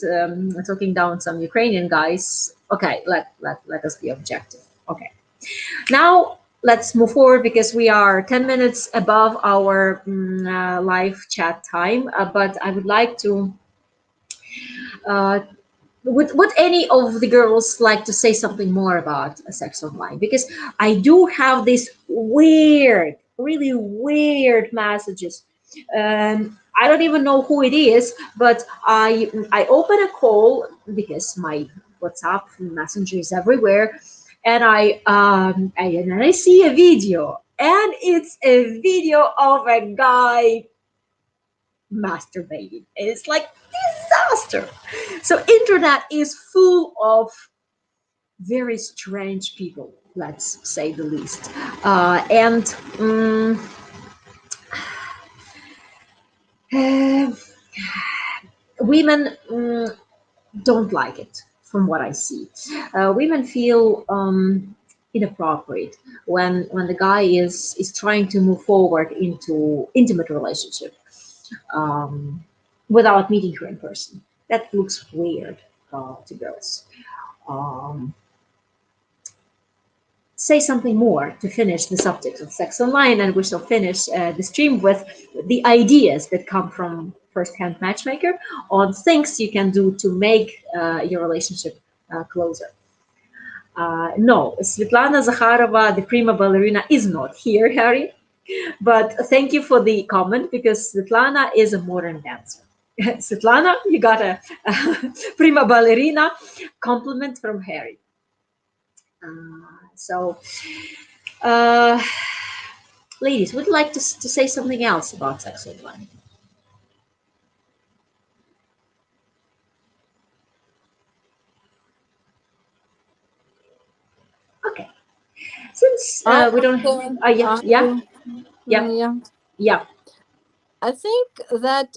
talking down some Ukrainian guys. Okay, let us be objective. Okay. Now let's move forward because we are 10 minutes above our live chat time. But I would like to uh, would any of the girls like to say something more about sex online? Because I do have these weird, really weird messages. I don't even know who it is, but I open a call because my WhatsApp messenger is everywhere, and I see a video, and it's a video of a guy masturbating. It's like disaster. So internet is full of very strange people, let's say the least. And uh, women don't like it, from what I see. Women feel inappropriate when the guy is trying to move forward into intimate relationship without meeting her in person. That looks weird to girls. Um, say something more to finish the subject of sex online, and we shall finish the stream with the ideas that come from first-hand matchmaker on things you can do to make your relationship closer. No, Svitlana Zakharova, the prima ballerina, is not here, Harry. But thank you for the comment because Svitlana is a modern dancer. Svitlana, you got a prima ballerina compliment from Harry. So, uh, ladies, would you like to say something else about sex online? Okay. Since we don't, yeah, yeah, yeah, Yeah. yeah. I think that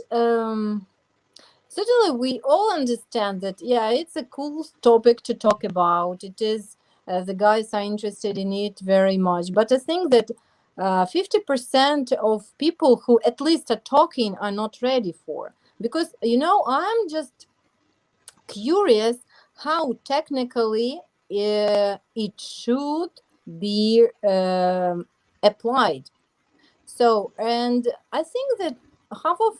certainly we all understand that, yeah, it's a cool topic to talk about. It is, the guys are interested in it very much. But I think that 50% of people who at least are talking are not ready for. Because, I'm just curious how technically it should be applied. So, and I think that half of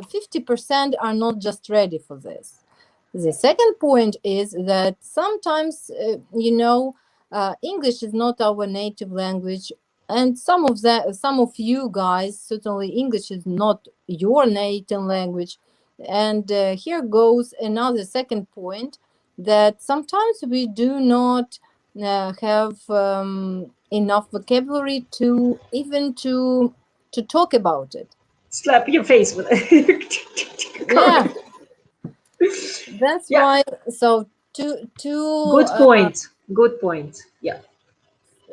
50% are not just ready for this. The second point is that sometimes, English is not our native language, and some of you guys, certainly English is not your native language. And here goes another second point, that sometimes we do not have enough vocabulary to even to talk about it. Slap your face with it. Yeah, that's Yeah. why. So to Good point. Good point. Yeah.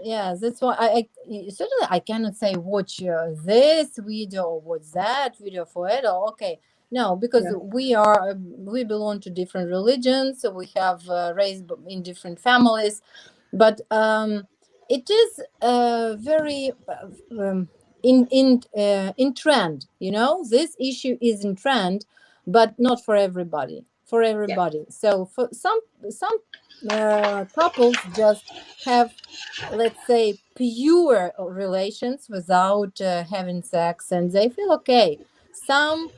yeah, that's why I certainly I cannot say watch this video or watch that video for it. Okay, no, because Yeah. we belong to different religions, so we have raised in different families, but it is very in trend. This issue is in trend, but not for everybody. For Yeah. everybody. So for some couples just have, let's say, pure relations without having sex, and they feel okay. Some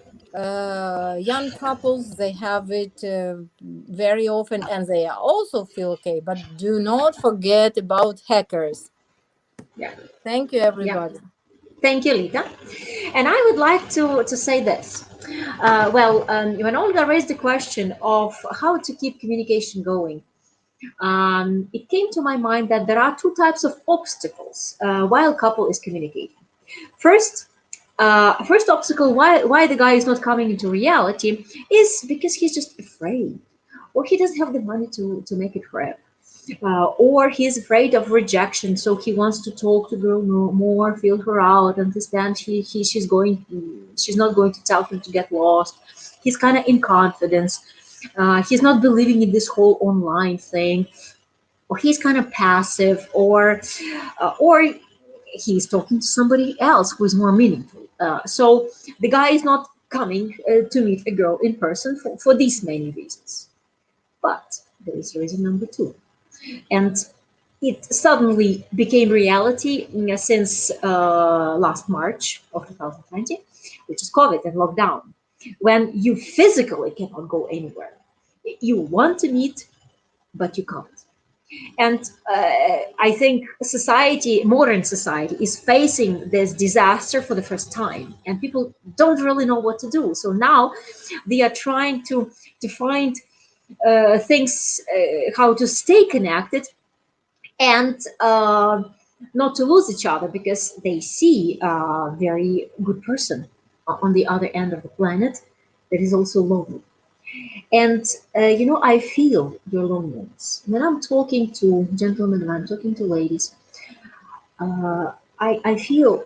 young couples, they have it very often, and they also feel okay. But do not forget about hackers. Yeah. Thank you, Yeah. everybody. Thank you, Lita. And I would like to say this. When Olga raised the question of how to keep communication going, it came to my mind that there are two types of obstacles while couple is communicating. First, first obstacle why the guy is not coming into reality is because he's just afraid, or he doesn't have the money to make it work. or he's afraid of rejection, so he wants to talk to girl more, feel her out, understand she's not going to tell him to get lost. He's kind of in confidence. He's not believing in this whole online thing, or he's kind of passive, or he's talking to somebody else who is more meaningful. So the guy is not coming to meet a girl in person for these many reasons. But there is reason number two. And it suddenly became reality since last March of 2020, which is COVID and lockdown, when you physically cannot go anywhere. You want to meet, but you can't. And I think modern society, is facing this disaster for the first time, and people don't really know what to do. So now they are trying to find things, how to stay connected and not to lose each other, because they see a very good person on the other end of the planet that is also lonely. And I feel your loneliness when I'm talking to gentlemen, when I'm talking to ladies. I feel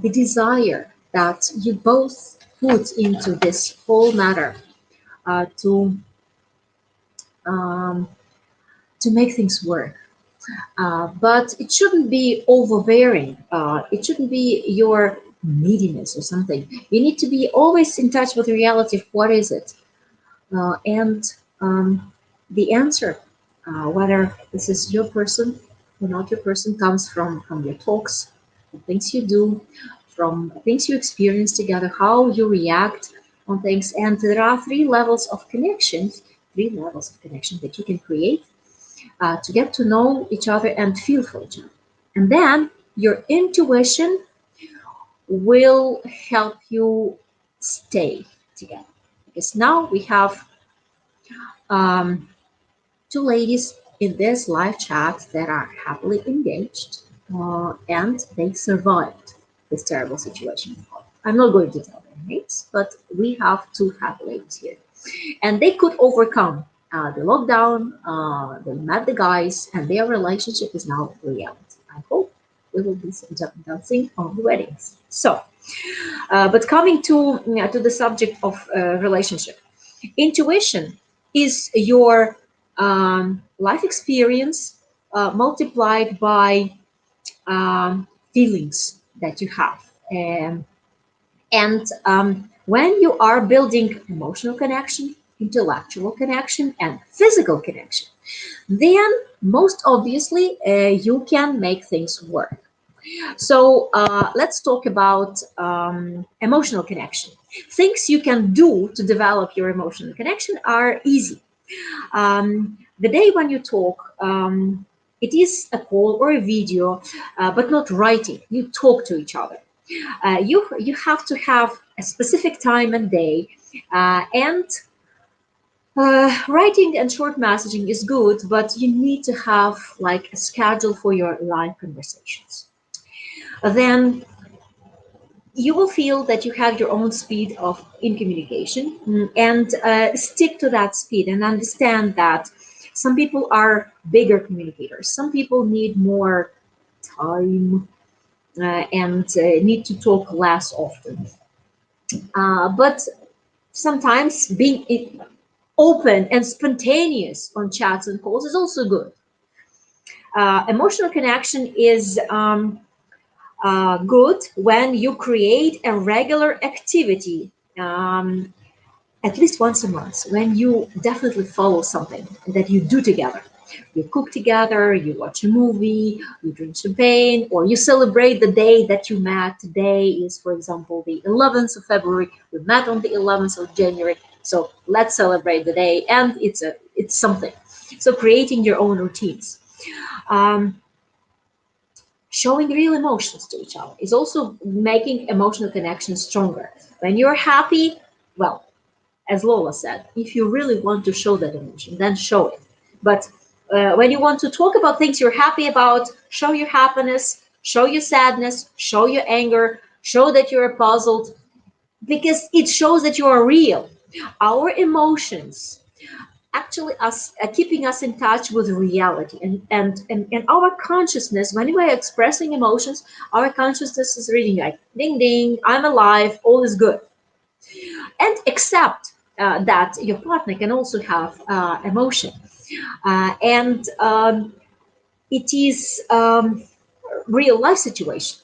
the desire that you both put into this whole matter, to um, make things work. But it shouldn't be overbearing. It shouldn't be your neediness or something. You need to be always in touch with the reality of what is it. And the answer, whether this is your person or not your person, comes from your talks, from things you do, from things you experience together, how you react on things. And there are three levels of connection that you can create to get to know each other and feel for each other. And then your intuition will help you stay together. Because now we have two ladies in this live chat that are happily engaged, and they survived this terrible situation. I'm not going to tell their names, but we have two happy ladies here. And they could overcome the lockdown, they met the guys, and their relationship is now reality. I hope we will be dancing on the weddings. So, but coming to the subject of relationship, intuition is your life experience multiplied by feelings that you have. And when you are building emotional connection, intellectual connection, and physical connection, then most obviously you can make things work. So let's talk about emotional connection. Things you can do to develop your emotional connection are easy. The day when you talk, it is a call or a video, but not writing. You talk to each other. You have to have a specific time and day, and writing and short messaging is good, but you need to have like a schedule for your live conversations. Then you will feel that you have your own speed in communication, and stick to that speed and understand that some people are bigger communicators. Some people need more time and need to talk less often. But sometimes being open and spontaneous on chats and calls is also good. Emotional connection is good when you create a regular activity, at least once a month, when you definitely follow something that you do together. You cook together, you watch a movie, you drink champagne, or you celebrate the day that you met. Today is, for example, the 11th of February. We met on the 11th of January. So let's celebrate the day, and it's something. So creating your own routines. Showing real emotions to each other is also making emotional connections stronger. When you're happy, well, as Lola said, if you really want to show that emotion, then show it. But when you want to talk about things you're happy about, show your happiness, show your sadness, show your anger, show that you're puzzled, because it shows that you are real. Our emotions actually us keeping us in touch with reality, and our consciousness, when we are expressing emotions, our consciousness is reading like ding ding, I'm alive, all is good. And accept that your partner can also have emotion, and it is real life situation.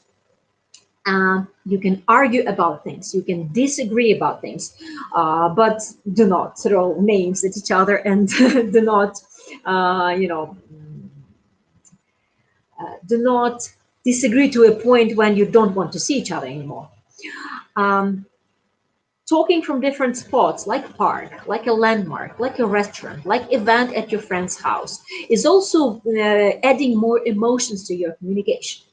You can argue about things, you can disagree about things, but do not throw names at each other, and do not, you know, do not disagree to a point when you don't want to see each other anymore. Um, Talking from different spots, like park, like a landmark, like a restaurant, like event at your friend's house, is also adding more emotions to your communication.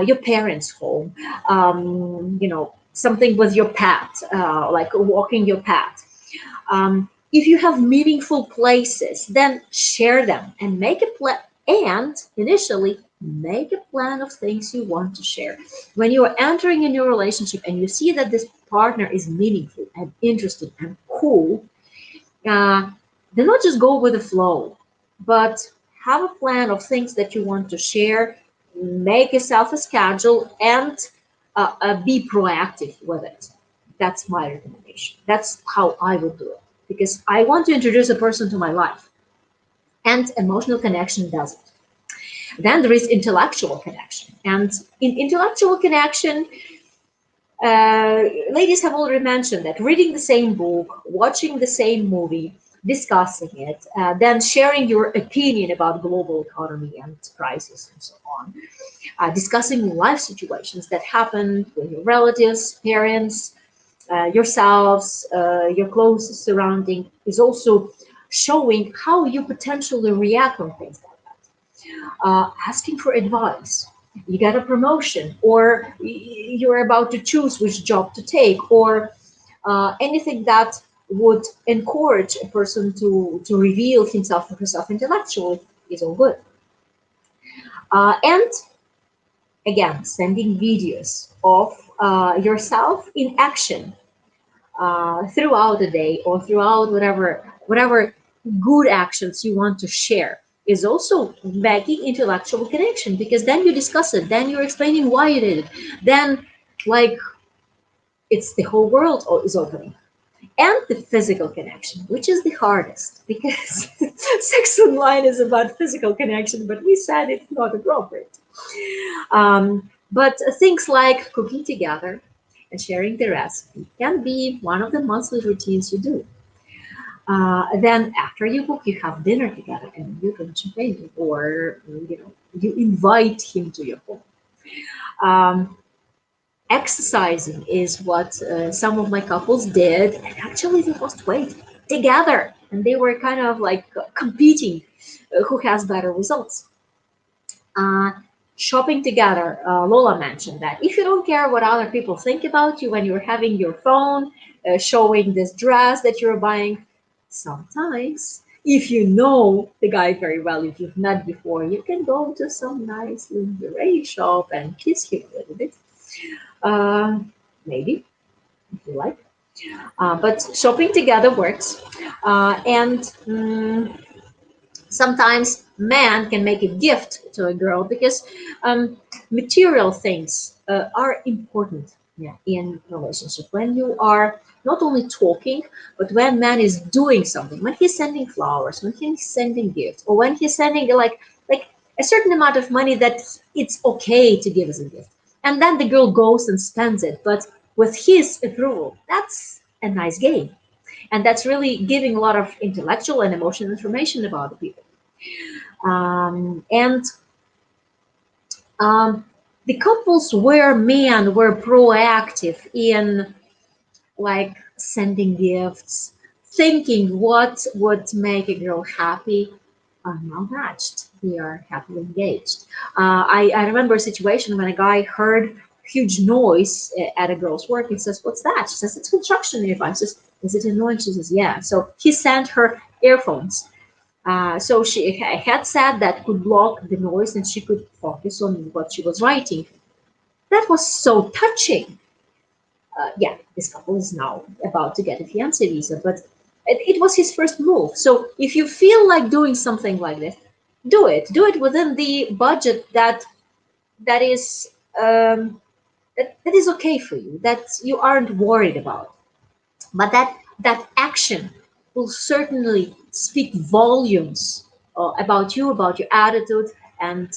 Your parents' home, you know, something with your pet, like walking your pet. If you have meaningful places, then share them and make a plan. And initially, make a plan of things you want to share. When you are entering a new relationship and you see that this partner is meaningful and interesting and cool, do not just go with the flow, but have a plan of things that you want to share. Make yourself a schedule, and be proactive with it. That's my recommendation. That's how I would do it, because I want to introduce a person to my life, and emotional connection does it. Then there is intellectual connection, and in intellectual connection, ladies have already mentioned that reading the same book, watching the same movie, discussing it, then sharing your opinion about global economy and crisis and so on, discussing life situations that happen with your relatives, parents, yourselves, your closest surrounding, is also showing how you potentially react on things like that. Asking for advice. You get a promotion, or you're about to choose which job to take, or anything that would encourage a person to reveal himself or herself intellectually, is all good. And again, sending videos of yourself in action throughout the day, or throughout whatever good actions you want to share, is also making intellectual connection, because then you discuss it, then you're explaining why you did it, then like it's the whole world is opening. And the physical connection, which is the hardest, because sex online is about physical connection, but we said it's not appropriate. But things like cooking together and sharing the recipe can be one of the monthly routines you do. Then after you cook, you have dinner together and you drink champagne, or you invite him to your home. Um, Exercising is what some of my couples did, and actually they lost weight together, and they were kind of like competing, who has better results. uh, Shopping together. Lola mentioned that if you don't care what other people think about you when you're having your phone showing this dress that you're buying, sometimes if you know the guy very well, if you've met before, you can go to some nice lingerie shop and kiss him a little bit. uh, Maybe, if you like. But shopping together works. And sometimes man can make a gift to a girl, because material things are important, yeah, in relationship. When you are not only talking, but when man is doing something, when he's sending flowers, when he's sending gifts, or when he's sending like a certain amount of money that it's okay to give as a gift, and then the girl goes and spends it, but with his approval, that's a nice game. And that's really giving a lot of intellectual and emotional information about the people. And the couples where men were proactive in like sending gifts, thinking what would make a girl happy, are now matched. They are happily engaged. I remember a situation when a guy heard huge noise at a girl's work. He says, "What's that?" She says, "It's construction nearby." He says, "Is it annoying?" She says, "Yeah." So he sent her earphones. So she had said that could block the noise and she could focus on what she was writing. That was so touching. Yeah, this couple is now about to get a fiancé visa, but it was his first move. So if you feel like doing something like this, do it. Do it within the budget that is that is okay for you, that you aren't worried about. But that action will certainly speak volumes about you, about your attitude, and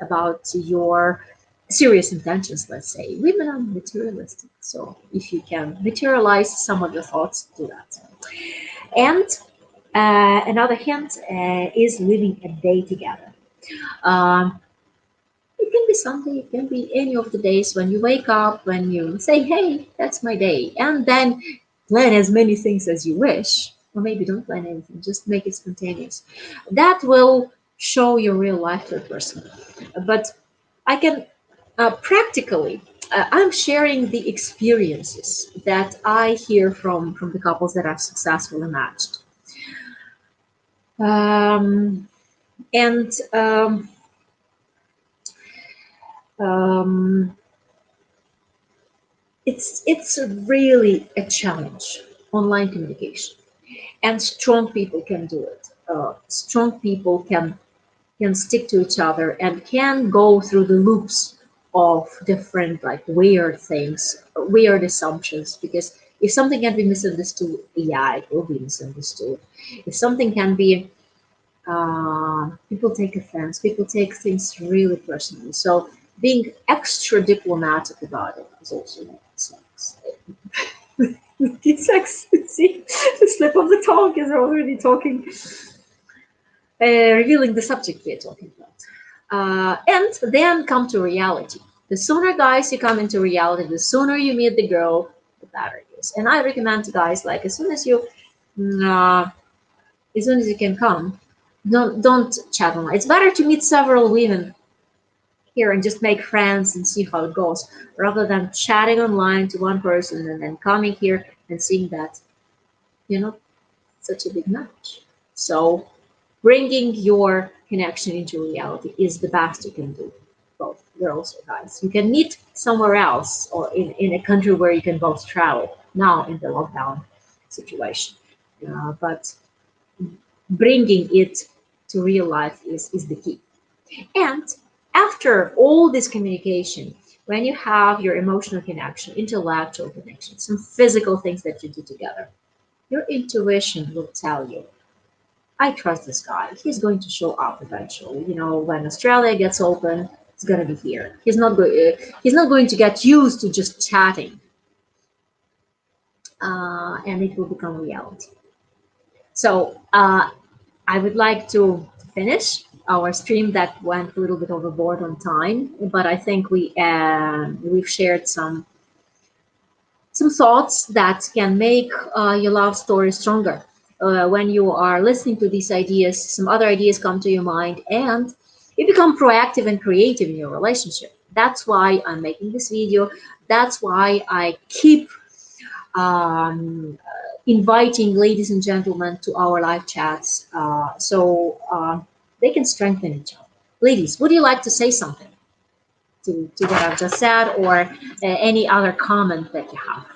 about your serious intentions. Let's say women are materialistic, so if you can materialize some of your thoughts, do that. And another hint is living a day together. Um, it can be Sunday, it can be any of the days when you wake up, when you say, hey, that's my day, and then plan as many things as you wish, or maybe don't plan anything, just make it spontaneous. That will show your real life to a person. But I can practically, I'm sharing the experiences that I hear from the couples that are successfully matched. Um, and um, it's really a challenge, online communication, and strong people can do it. Strong people can stick to each other and can go through the loops of different like weird things, weird assumptions. Because if something can be misunderstood, yeah, it will be misunderstood. If something can be people take offense, people take things really personally. So being extra diplomatic about it is also sex. Sex. See, the slip of the tongue is already talking, revealing the subject we're talking about. And then come to reality. The sooner, guys, you come into reality, the sooner you meet the girl, the better it is. And I recommend to guys, like, as soon as you can come, don't chat online. It's better to meet several women here and just make friends and see how it goes, rather than chatting online to one person and then coming here and seeing that you're not such a big match. So bringing your connection into reality is the best you can do, both girls or guys. You can meet somewhere else or in a country where you can both travel now in the lockdown situation. But bringing it to real life is the key. And after all this communication, when you have your emotional connection, intellectual connection, some physical things that you do together, your intuition will tell you, I trust this guy. He's going to show up eventually. You know, when Australia gets open, he's gonna be here. He's not going to get used to just chatting, and it will become reality. So I would like to finish our stream that went a little bit overboard on time, but I think we've shared some thoughts that can make your love story stronger. When you are listening to these ideas, some other ideas come to your mind, and you become proactive and creative in your relationship. That's why I'm making this video. That's why I keep inviting ladies and gentlemen to our live chats, so they can strengthen each other. Ladies, would you like to say something to what I've just said, or any other comment that you have?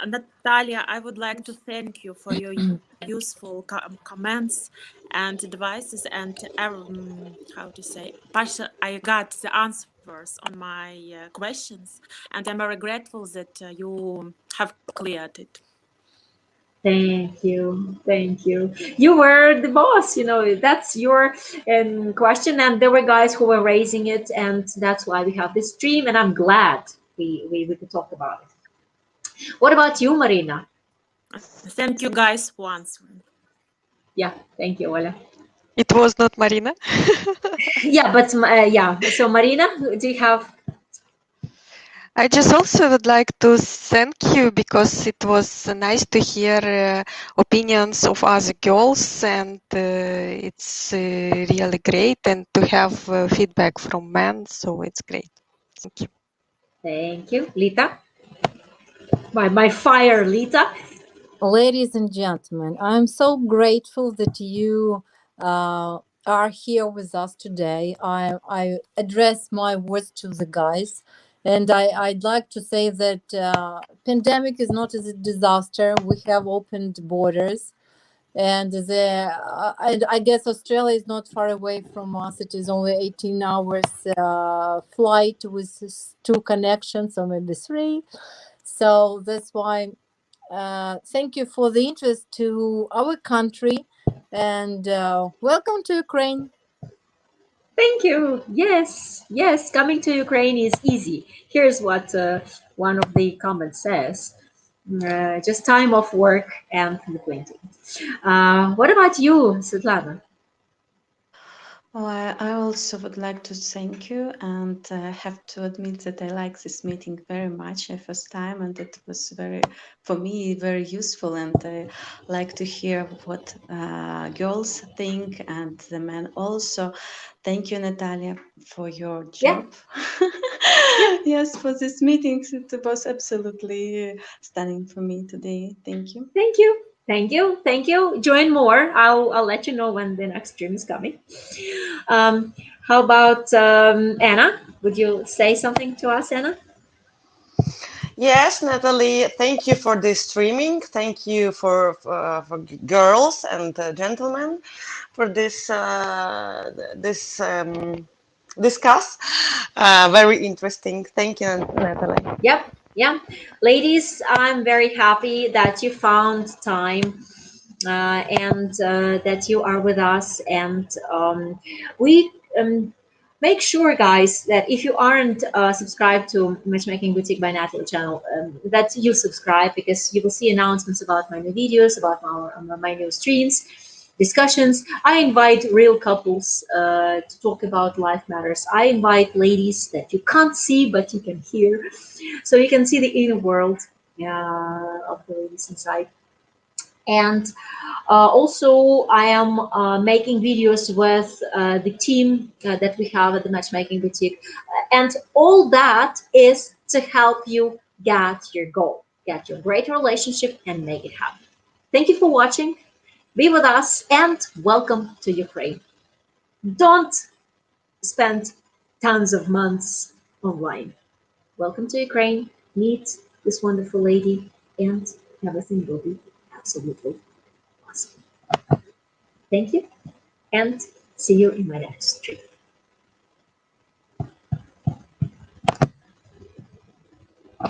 Natalia, I would like to thank you for your useful comments and advices, and how to say, I got the answers on my questions, and I'm very grateful that you have cleared it. Thank you. Thank you. You were the boss, you know, that's your question. And there were guys who were raising it. And that's why we have this stream. And I'm glad we could talk about it. What about you, Maryna? Thank you guys for answering. Yeah, thank you, Ola. It was not Maryna. Yeah, but yeah. So, Maryna, do you have? I just also would like to thank you, because it was nice to hear opinions of other girls, and it's really great, and to have feedback from men, so it's great. Thank you. Thank you, Lita. My fire, Lita. Ladies and gentlemen, I'm so grateful that you are here with us today. I address my words to the guys, And I'd like to say that pandemic is not a disaster. We have opened borders, and I guess Australia is not far away from us. It is only 18 hours flight with 2 connections, or maybe 3. So that's why thank you for the interest to our country, and welcome to Ukraine. Thank you. Yes, yes, coming to Ukraine is easy. Here's what one of the comments says. Just time off work and frequenting. What about you, Svitlana? Well, I also would like to thank you, and have to admit that I like this meeting very much the first time, and it was for me, very useful. And I like to hear what girls think and the men also. Thank you, Natalia, for your Yeah, job. yeah. Yes, for this meeting, it was absolutely stunning for me today. Thank you. Thank you. Thank you. Thank you. Join more. I'll let you know when the next stream is coming. How about Anna? Would you say something to us, Anna? Yes, Natalie, thank you for this streaming. Thank you for girls and gentlemen for this discuss. Very interesting. Thank you, Natalie. Yep. Yeah. Ladies, I'm very happy that you found time and that you are with us. And we make sure, guys, that if you aren't subscribed to Matchmaking Boutique by Natalie channel, that you subscribe, because you will see announcements about my new videos, about my new streams, discussions. I invite real couples to talk about life matters. I invite ladies that you can't see but you can hear, so you can see the inner world of the ladies inside. And also, I am making videos with the team that we have at the Matchmaking Boutique. And all that is to help you get your goal, get your great relationship, and make it happen. Thank you for watching. Be with us, and welcome to Ukraine. Don't spend tons of months online. Welcome to Ukraine. Meet this wonderful lady, and everything will be absolutely awesome. Thank you, and see you in my next stream.